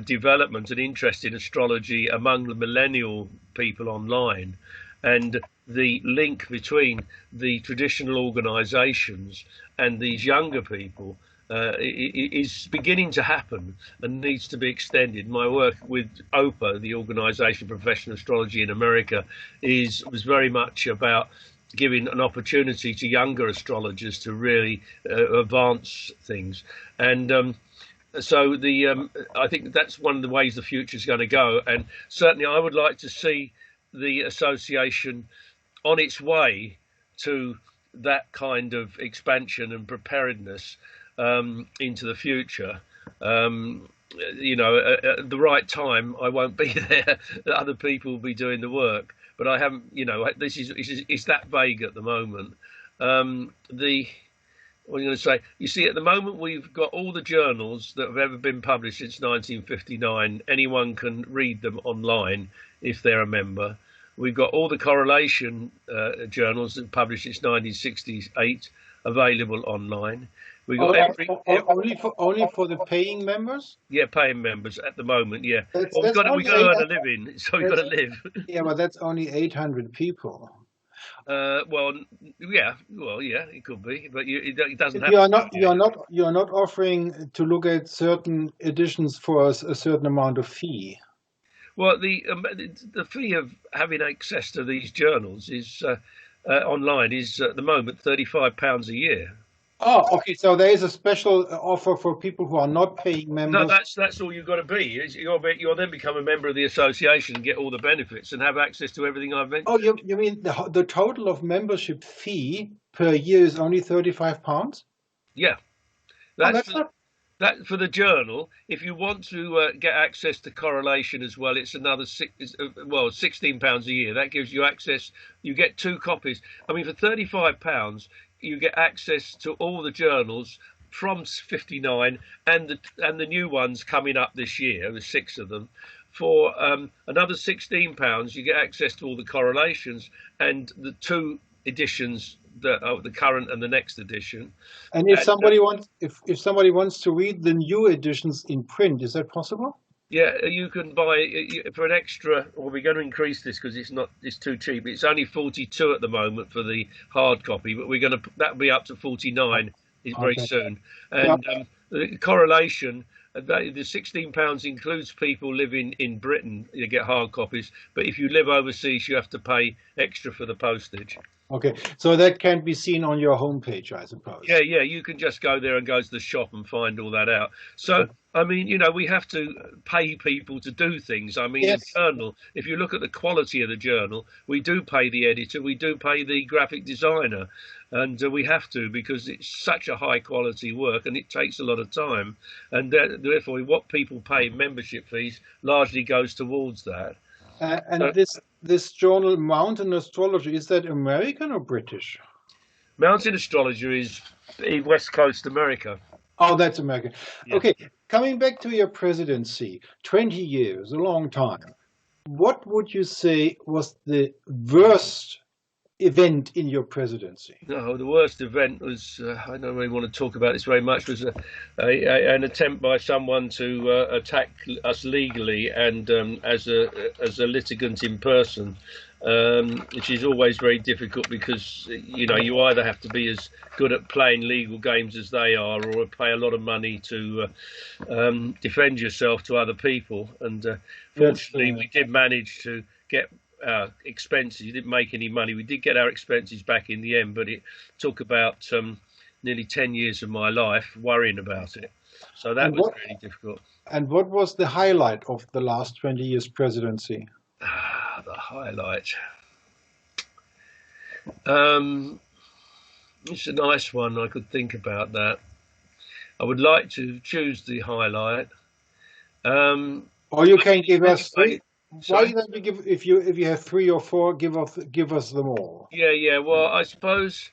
development and interest in astrology among the millennial people online, and the link between the traditional organisations and these younger people is beginning to happen and needs to be extended. My work with OPA, the Organisation of Professional Astrology in America, was very much about giving an opportunity to younger astrologers to really advance things. And so I think that's one of the ways the future is going to go. And certainly I would like to see the association on its way to that kind of expansion and preparedness into the future. At the right time, I won't be there. Other people will be doing the work, but I haven't. It's that vague at the moment. What are you going to say? You see, at the moment, we've got all the journals that have ever been published since 1959. Anyone can read them online if they're a member. We've got all the correlation journals that published since 1968 available online. We've got only for the paying members? Yeah, paying members at the moment. Yeah, we've got to earn a living, so we've got to live. Yeah, but that's only 800 people. Yeah, it could be, but it doesn't have. You're not offering to look at certain editions for a certain amount of fee. Well, the fee of having access to these journals is online is at the moment £35 a year. Oh, okay. So there is a special offer for people who are not paying members. No, that's all you've got to be. You'll then become a member of the association and get all the benefits and have access to everything I've mentioned. Oh, you mean the total of membership fee per year is only £35? Yeah, that for the journal. If you want to get access to correlation as well, it's another £16 a year. That gives you access. You get 2 copies. I mean, for £35. You get access to all the journals from 59 and the new ones coming up this year. There's 6 of them. For another £16, you get access to all the correlations and the 2 editions, the current and the next edition. And if somebody wants to read the new editions in print, is that possible? Yeah, you can buy for an extra. Well, we're going to increase this because it's too cheap. It's only 42 at the moment for the hard copy, but we're going to that'll be up to 49 very Okay. soon. Yeah. And the correlation. The £16 includes people living in Britain. You get hard copies, but if you live overseas, you have to pay extra for the postage. Okay. So that can be seen on your homepage, I suppose. Yeah, you can just go there and go to the shop and find all that out. So, I mean, we have to pay people to do things. I mean, the Yes. journal, if you look at the quality of the journal, we do pay the editor, we do pay the graphic designer, and we have to because it's such a high quality work and it takes a lot of time. And therefore, what people pay membership fees largely goes towards that. And this journal, Mountain Astrologer, is that American or British? Mountain Astrologer is in West Coast America. Oh, that's American. Yeah. Okay, coming back to your presidency, 20 years, a long time. What would you say was the worst event in your presidency? No, the worst event was, I don't really want to talk about this very much, was an attempt by someone to attack us legally and as a litigant in person, which is always very difficult because, you either have to be as good at playing legal games as they are or pay a lot of money to defend yourself to other people. And fortunately, we did manage to get expenses. You didn't make any money. We did get our expenses back in the end, but it took about nearly 10 years of my life worrying about it. So that was really difficult. And what was the highlight of the last 20 years presidency? The highlight. It's a nice one. I could think about that. I would like to choose the highlight. Or you can give us three. Sorry? Why don't you give, if you have 3 or 4, give us them all. Yeah. Well, I suppose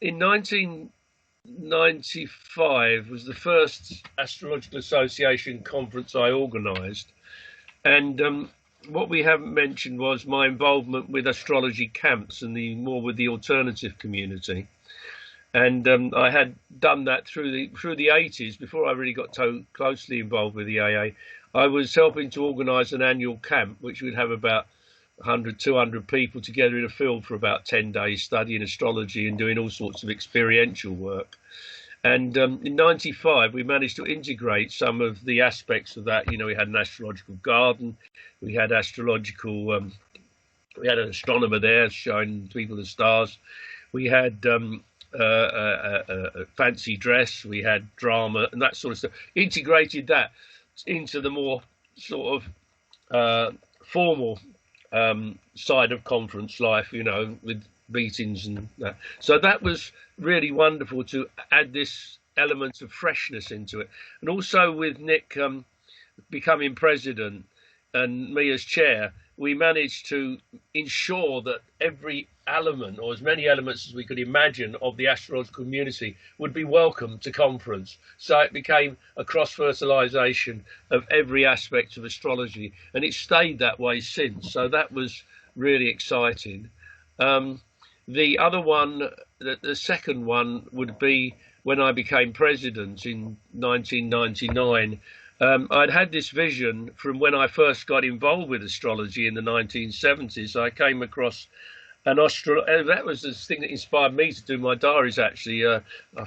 in 1995 was the first Astrological Association conference I organised, and what we haven't mentioned was my involvement with astrology camps and more with the alternative community. And I had done that through the 80s before I really got so closely involved with the AA. I was helping to organise an annual camp, which would have about 100, 200 people together in a field for about 10 days, studying astrology and doing all sorts of experiential work. And in 95, we managed to integrate some of the aspects of that. We had an astrological garden, we had we had an astronomer there showing people the stars. We had a fancy dress, we had drama and that sort of stuff. Integrated that into the more sort of formal side of conference life, with meetings and that. So that was really wonderful to add this element of freshness into it. And also with Nick becoming president and me as chair, we managed to ensure that every element, or as many elements as we could imagine, of the astrological community would be welcome to conference. So it became a cross-fertilisation of every aspect of astrology, and it's stayed that way since. So that was really exciting. The other one, the second one, would be when I became president in 1999. I'd had this vision from when I first got involved with astrology in the 1970s. I came across that was the thing that inspired me to do my diaries, actually. I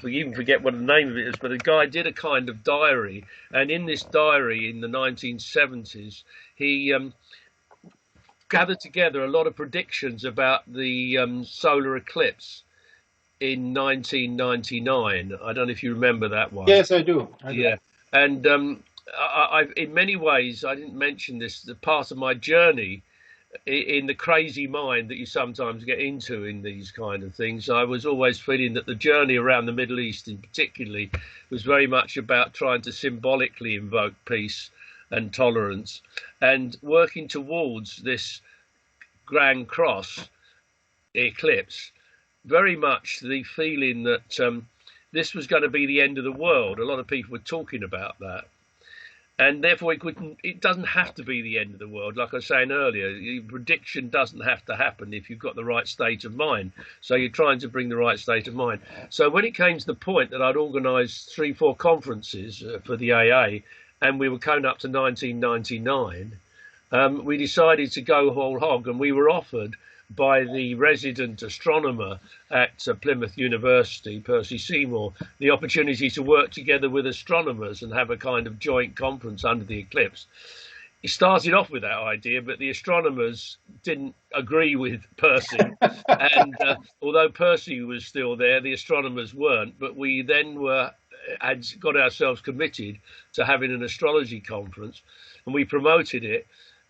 even forget what the name of it is, but a guy did a kind of diary. And in this diary in the 1970s, he gathered together a lot of predictions about the solar eclipse in 1999. I don't know if you remember that one. Yes, I do. Yeah. And I've, in many ways, I didn't mention this, the part of my journey in the crazy mind that you sometimes get into in these kind of things. I was always feeling that the journey around the Middle East in particularly was very much about trying to symbolically invoke peace and tolerance and working towards this Grand Cross eclipse. Very much the feeling that this was going to be the end of the world. A lot of people were talking about that. And therefore, it doesn't have to be the end of the world. Like I was saying earlier, the prediction doesn't have to happen if you've got the right state of mind. So you're trying to bring the right state of mind. So when it came to the point that I'd organised 3-4 conferences for the AA, and we were coming up to 1999, we decided to go whole hog, and we were offered by the resident astronomer at Plymouth University, Percy Seymour, the opportunity to work together with astronomers and have a kind of joint conference under the eclipse. He started off with that idea, but the astronomers didn't agree with Percy. And although Percy was still there, the astronomers weren't. But we then had got ourselves committed to having an astrology conference, and we promoted it.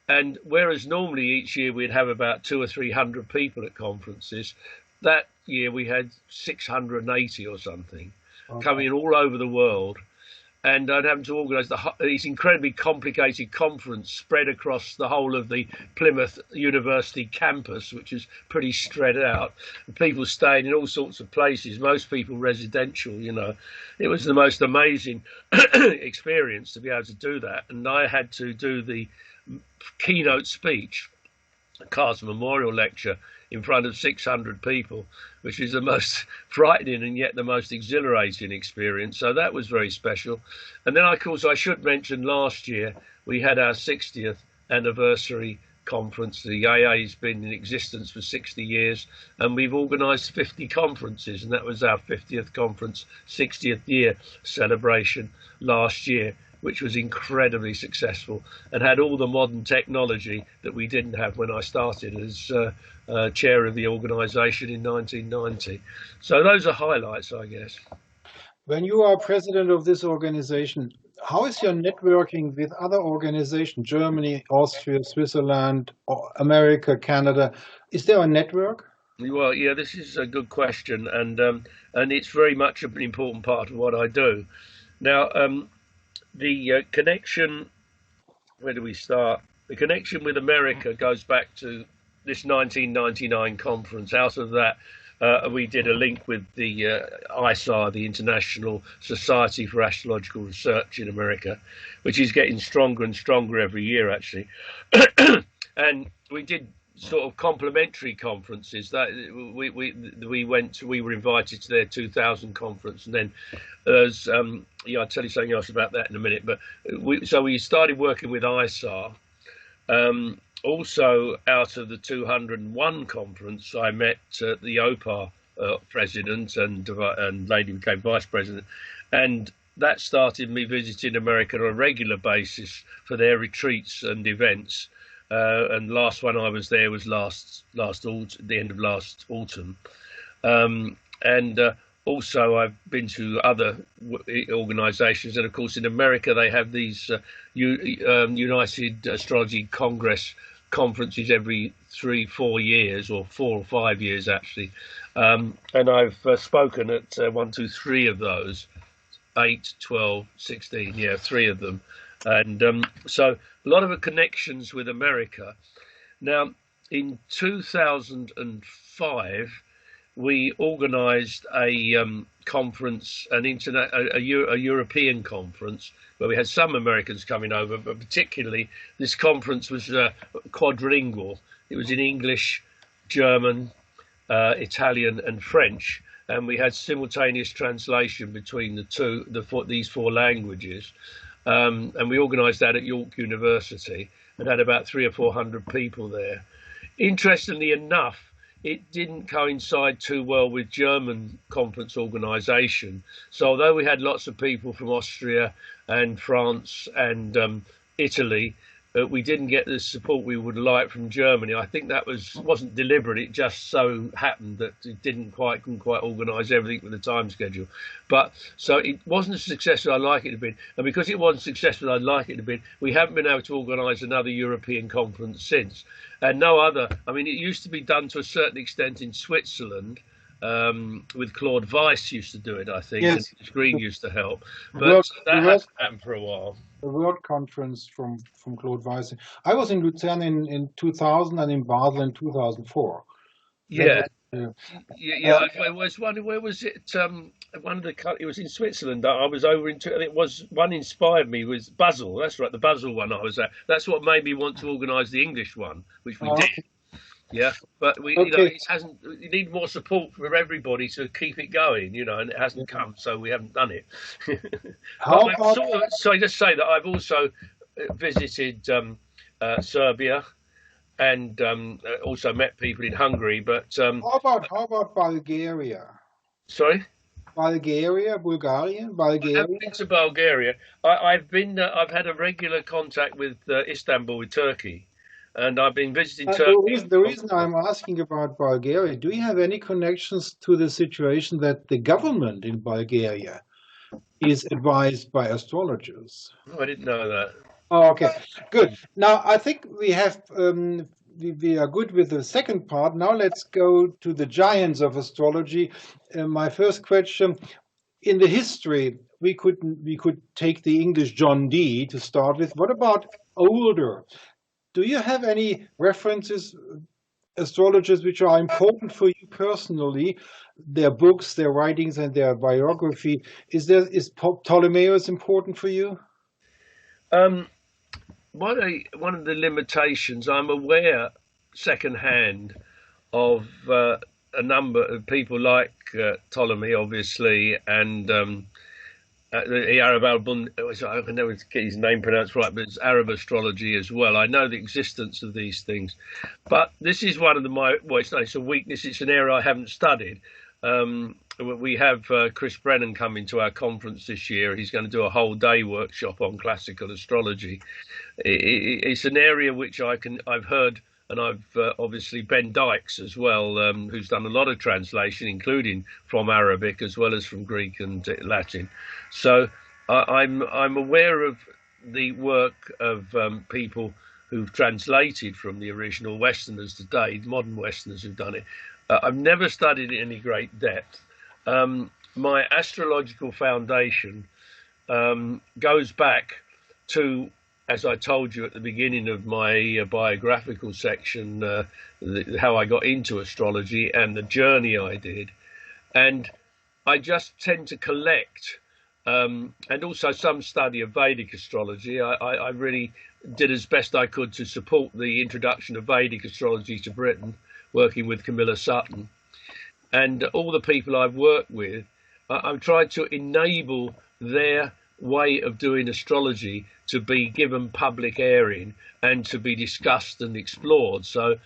And whereas normally each year we'd have about 200 or 300 people at conferences, that year we had 680 or something coming all over the world. And I'd have to organise this incredibly complicated conference spread across the whole of the Plymouth University campus, which is pretty spread out. People staying in all sorts of places, most people residential, you know. It was the most amazing experience to be able to do that. And I had to do the keynote speech, a Carr's Memorial Lecture, in front of 600 people, which is the most frightening and yet the most exhilarating experience. So that was very special. And then, of course, I should mention last year we had our 60th anniversary conference. The AA's been in existence for 60 years, and we've organised 50 conferences, and that was our 50th conference, 60th year celebration last year, which was incredibly successful and had all the modern technology that we didn't have when I started as chair of the organisation in 1990. So those are highlights, I guess. When you are president of this organization, how is your networking with other organizations, Germany, Austria, Switzerland, America, Canada? Is there a network? Well, yeah, this is a good question, and it's very much an important part of what I do. Now, the connection, where do we start? The connection with America goes back to this 1999 conference. Out of that, we did a link with the ISAR, the International Society for Astrological Research in America, which is getting stronger and stronger every year, actually. And we did sort of complementary conferences. That we were invited to their 2000 conference, and then there's yeah, I'll tell you something else about that in a minute. But we started working with ISAR. Also, out of the 201 conference, I met the OPAR president and lady became vice president, and that started me visiting America on a regular basis for their retreats and events. And last one I was there was the end of last autumn. Also, I've been to other organisations, and of course in America they have these United Astrology Congress conferences every 3-4 years, or 4 or 5 years actually. And I've spoken at 1, 2, 3 of those, 8, 12, 16, yeah, 3 of them. And so a lot of connections with America. Now, in 2005, we organised a conference, a European conference, where we had some Americans coming over, but particularly this conference was quadlingual. It was in English, German, Italian, and French, and we had simultaneous translation between these 4 languages. And we organised that at York University and had about 300 or 400 people there. Interestingly enough, it didn't coincide too well with German conference organisation. So although we had lots of people from Austria and France and Italy, we didn't get the support we would like from Germany. I think that wasn't deliberate. It just so happened that it couldn't quite organise everything with the time schedule. But so it wasn't as successful as I'd like it to be. And because it wasn't successful as I'd like it to be, we haven't been able to organise another European conference since. And no other. I mean, it used to be done to a certain extent in Switzerland. With Claude Weiss used to do it, I think, yes. And Green used to help, but that hasn't happened for a while. The World Conference from Claude Weiss. I was in Lucerne in 2000 and in Basel in 2004. Yeah. It was one. Where was it? One of the. It was in Switzerland. I was over in. It was one inspired me was Basel. That's right, the Basel one I was at. That's what made me want to organise the English one, which we did. Yeah, but we, Okay. it hasn't. You need more support from everybody to keep it going, and it hasn't Yeah. come, so we haven't done it. But How I've about sort of, so I just say that I've also visited Serbia and also met people in Hungary. But how about Bulgaria? sorry, I haven't Bulgaria? been to Bulgaria. I've been. I've had a regular contact with Istanbul, with Turkey, and I've been visiting The Turkey. reason, the reason I'm asking about Bulgaria, do you have any connections to the situation that the government in Bulgaria is advised by astrologers? Oh, I didn't know that. Oh, okay, good. Now I think we are good with the second part. Now let's go to the giants of astrology. My first question: in the history, we could take the English John Dee to start with. What about older? Do you have any references, astrologers, which are important for you personally? Their books, their writings, and their biography. Is Ptolemaeus important for you? Um, one of the limitations I'm aware secondhand of a number of people like Ptolemy, obviously, and the Arab I can never get his name pronounced right, but it's Arab astrology as well. I know the existence of these things, but this is one of well, it's a weakness. It's an area I haven't studied. We have Chris Brennan coming to our conference this year. He's going to do a whole day workshop on classical astrology. It's an area which I've heard, and I've obviously Ben Dykes as well, who's done a lot of translation, including from Arabic as well as from Greek and Latin. So I'm aware of the work of people who've translated from the original Westerners today, modern Westerners who've done it. I've never studied it in any great depth. My astrological foundation goes back to, as I told you at the beginning of my biographical section, how I got into astrology and the journey I did. And I just tend to collect, and also some study of Vedic astrology. I really did as best I could to support the introduction of Vedic astrology to Britain, working with Camilla Sutton. And all the people I've worked with, I've tried to enable their way of doing astrology to be given public airing and to be discussed and explored. So,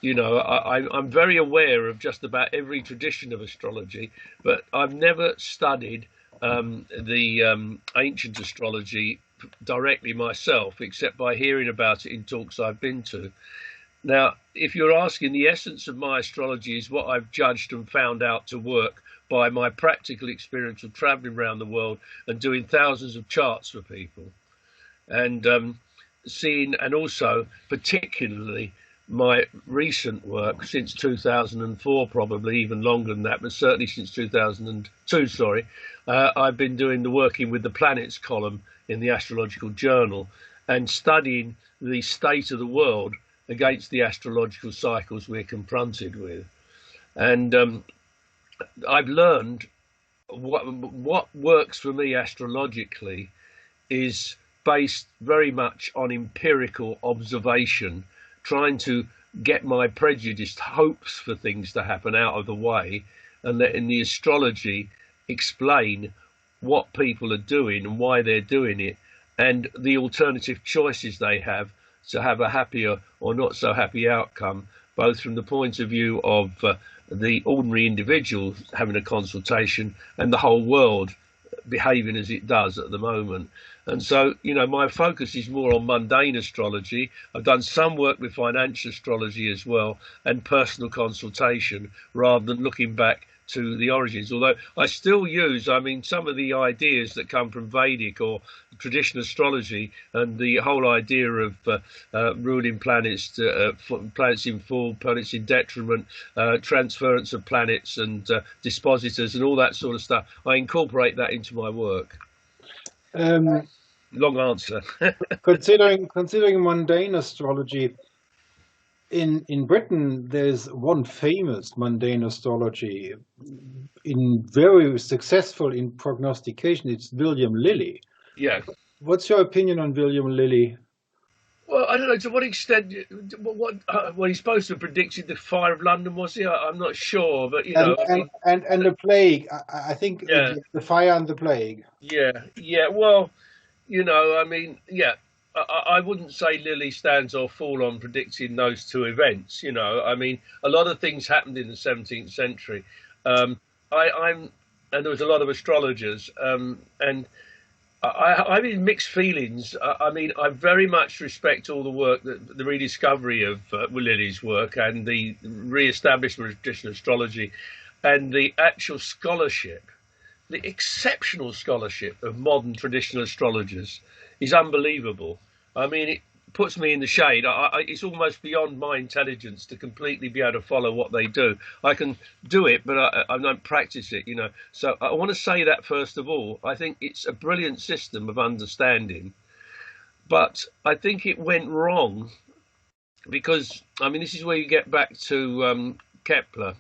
I'm very aware of just about every tradition of astrology, but I've never studied the ancient astrology directly myself, except by hearing about it in talks I've been to. Now, if you're asking, the essence of my astrology is what I've judged and found out to work by my practical experience of traveling around the world and doing thousands of charts for people, and seeing, and also particularly my recent work since 2004, probably even longer than that, but certainly since 2002, sorry, I've been doing the working with the planets column in the Astrological Journal and studying the state of the world against the astrological cycles we're confronted with. And I've learned what works for me astrologically is based very much on empirical observation, trying to get my prejudiced hopes for things to happen out of the way, and letting the astrology explain what people are doing and why they're doing it, and the alternative choices they have to have a happier or not so happy outcome, both from the point of view of the ordinary individual having a consultation and the whole world behaving as it does at the moment. And so, my focus is more on mundane astrology. I've done some work with financial astrology as well, and personal consultation, rather than looking back to the origins. Although I still use, some of the ideas that come from Vedic or traditional astrology, and the whole idea of ruling planets, planets in full, planets in detriment, transference of planets and dispositors and all that sort of stuff. I incorporate that into my work. Um, Long answer. considering mundane astrology, in Britain, there's one famous mundane astrology, very successful in prognostication. It's William Lilly. Yeah. What's your opinion on William Lilly? Well, I don't know to what extent. Well, he's supposed to have predicted the fire of London, was he? I'm not sure, but And I mean, the plague. I think yeah, the fire and the plague. yeah. Well, I mean, yeah. I wouldn't say Lilly stands or fall on predicting those two events. I mean, a lot of things happened in the 17th century. I'm, and there was a lot of astrologers, and I'm in mixed feelings. I mean, I very much respect all the work, the rediscovery of Lilly's work and the re-establishment of traditional astrology and the actual scholarship, the exceptional scholarship of modern traditional astrologers is unbelievable. I mean, it puts me in the shade. It's almost beyond my intelligence to completely be able to follow what they do. I can do it, but I don't practice it, So I want to say that first of all. I think it's a brilliant system of understanding, but I think it went wrong because, I mean, this is where you get back to Kepler.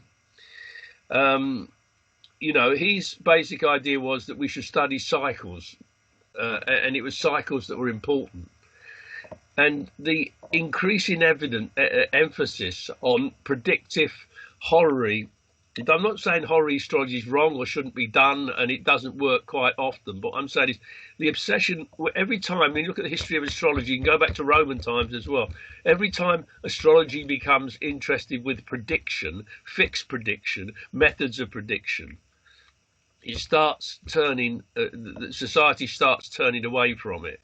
His basic idea was that we should study cycles, and it was cycles that were important. And the increasing emphasis on predictive horary. I'm not saying horary astrology is wrong or shouldn't be done, and it doesn't work quite often. But what I'm saying is the obsession. Every time when you look at the history of astrology, you can go back to Roman times as well. Every time astrology becomes interested with prediction, fixed prediction, methods of prediction, it starts turning. Society starts turning away from it.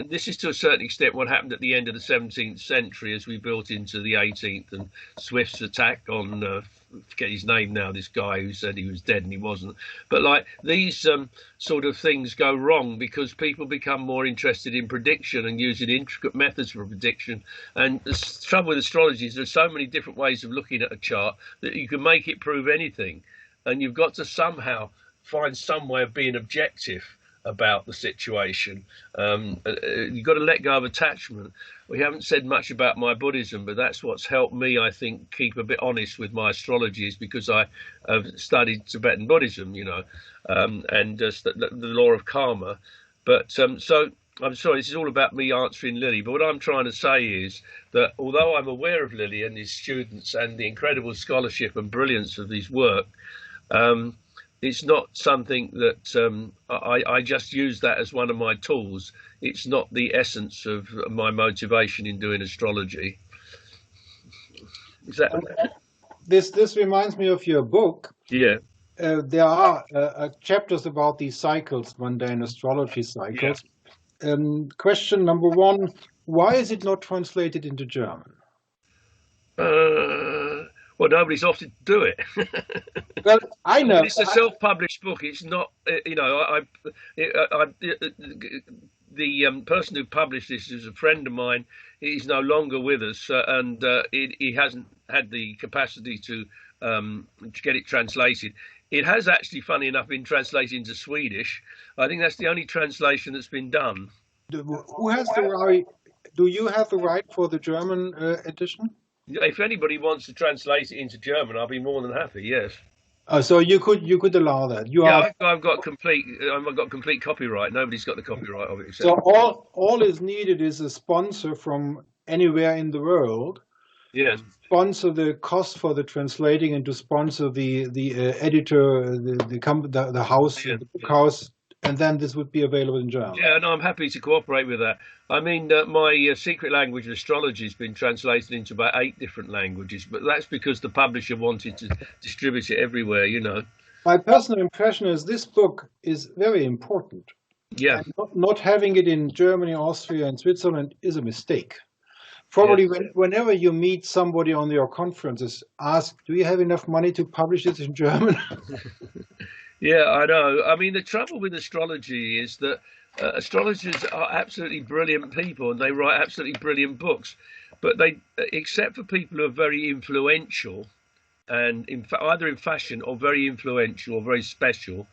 This is to a certain extent what happened at the end of the 17th century as we built into the 18th, and Swift's attack on, forget his name now, this guy who said he was dead and he wasn't. But like these sort of things go wrong because people become more interested in prediction and using intricate methods for prediction. And the trouble with astrology is there's so many different ways of looking at a chart that you can make it prove anything. And you've got to somehow find some way of being objective about the situation. You've got to let go of attachment. We haven't said much about my Buddhism, but that's what's helped me, I think, keep a bit honest with my astrology, is because I have studied Tibetan Buddhism, and the law of karma. But so I'm sorry, this is all about me answering Lilly, but what I'm trying to say is that although I'm aware of Lilly and his students and the incredible scholarship and brilliance of his work, it's not something that I just use that as one of my tools. It's not the essence of my motivation in doing astrology. Is that... This reminds me of your book. Yeah. There are chapters about these cycles, mundane astrology cycles. Yeah. Question number one, why is it not translated into German? Well, nobody's offered to do it. Well, I know. It's a self-published book. It's not, the person who published this is a friend of mine. He's no longer with us, and he hasn't had the capacity to get it translated. It has actually, funny enough, been translated into Swedish. I think that's the only translation that's been done. Who has the right? Do you have the right for the German edition? If anybody wants to translate it into German, I'll be more than happy. Yes. So you could allow that. I've got complete copyright. Nobody's got the copyright of it. So all is needed is a sponsor from anywhere in the world. Yes. Sponsor the cost for the translating and to sponsor the editor, the house, the book house, and then this would be available in German. Yeah, no, I'm happy to cooperate with that. I mean, my secret language of astrology has been translated into about 8 different languages, but that's because the publisher wanted to distribute it everywhere, My personal impression is this book is very important. Yeah. And not having it in Germany, Austria, and Switzerland is a mistake. Probably whenever you meet somebody on your conferences, ask, do you have enough money to publish it in German? Yeah, I know. I mean, the trouble with astrology is that astrologers are absolutely brilliant people and they write absolutely brilliant books. But they, except for people who are very influential and either in fashion or very influential or very special,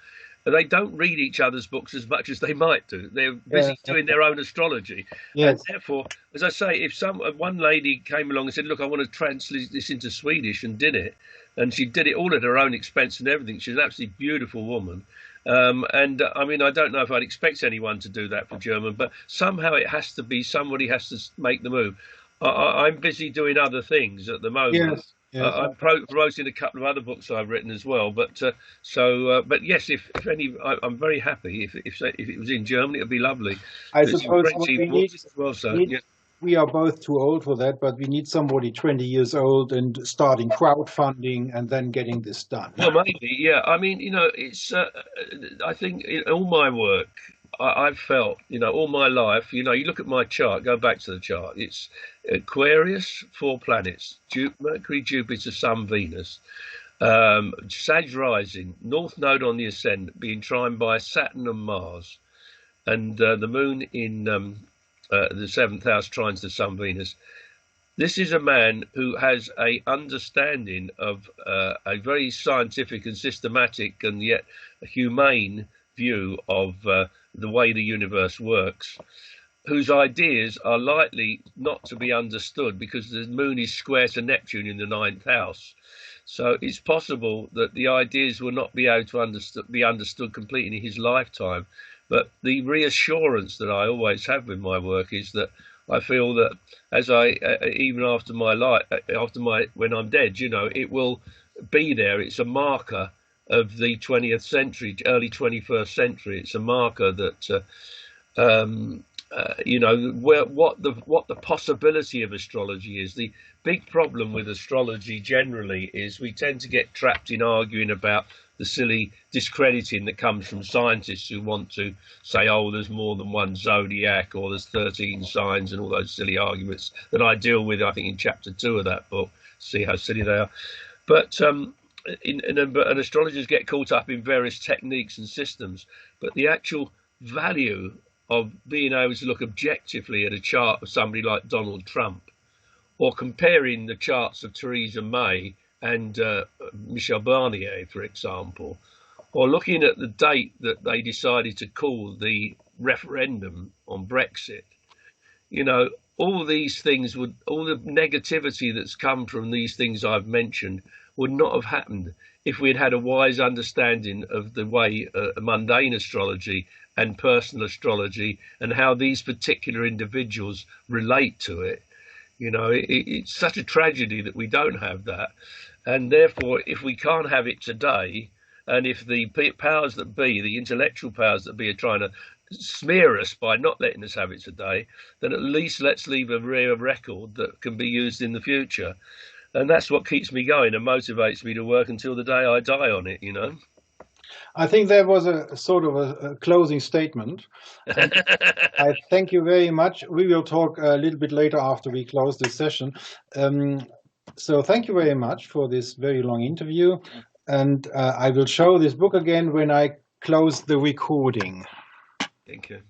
they don't read each other's books as much as they might do. They're busy doing their own astrology. Yes. And therefore, as I say, if one lady came along and said, look, I want to translate this into Swedish, and did it, and she did it all at her own expense and everything. She's an absolutely beautiful woman. And I mean, I don't know if I'd expect anyone to do that for German, but somehow it has to be, somebody has to make the move. I'm busy doing other things at the moment. Yes, yes. I'm promoting a couple of other books I've written as well. But but yes, if any, I'm very happy. If it was in Germany, it'd be lovely. I There's some suppose French what we need books is as well. So need yeah. we are both too old for that, but we need somebody 20 years old and starting crowdfunding and then getting this done. Well, maybe, yeah. I mean, it's. I think in all my work, I've felt, all my life. You look at my chart. Go back to the chart. It's Aquarius, 4 planets: Mercury, Jupiter, Sun, Venus. Sag rising, North Node on the ascendant, being trimed by Saturn and Mars, and the Moon in the 7th house trines the Sun, Venus. This is a man who has a understanding of a very scientific and systematic and yet humane view of the way the universe works, whose ideas are likely not to be understood because the moon is square to Neptune in the 9th house. So it's possible that the ideas will not be able to be understood completely in his lifetime. But the reassurance that I always have with my work is that I feel that as even after my life, when I'm dead, it will be there. It's a marker of the 20th century, early 21st century. It's a marker that, what the possibility of astrology is. The big problem with astrology generally is we tend to get trapped in arguing about the silly discrediting that comes from scientists who want to say, oh, there's more than one zodiac, or there's 13 signs, and all those silly arguments that I deal with, I think, in chapter 2 of that book. See how silly they are. But and astrologers get caught up in various techniques and systems, but the actual value of being able to look objectively at a chart of somebody like Donald Trump, or comparing the charts of Theresa May and Michel Barnier, for example, or looking at the date that they decided to call the referendum on Brexit, all these things all the negativity that's come from these things I've mentioned would not have happened if we had had a wise understanding of the way mundane astrology and personal astrology and how these particular individuals relate to it. It's such a tragedy that we don't have that. And therefore, if we can't have it today, and if the powers that be, the intellectual powers that be, are trying to smear us by not letting us have it today, then at least let's leave a rare record that can be used in the future. And that's what keeps me going and motivates me to work until the day I die on it, I think there was a sort of a closing statement. I thank you very much. We will talk a little bit later after we close this session. So thank you very much for this very long interview. And I will show this book again when I close the recording. Thank you.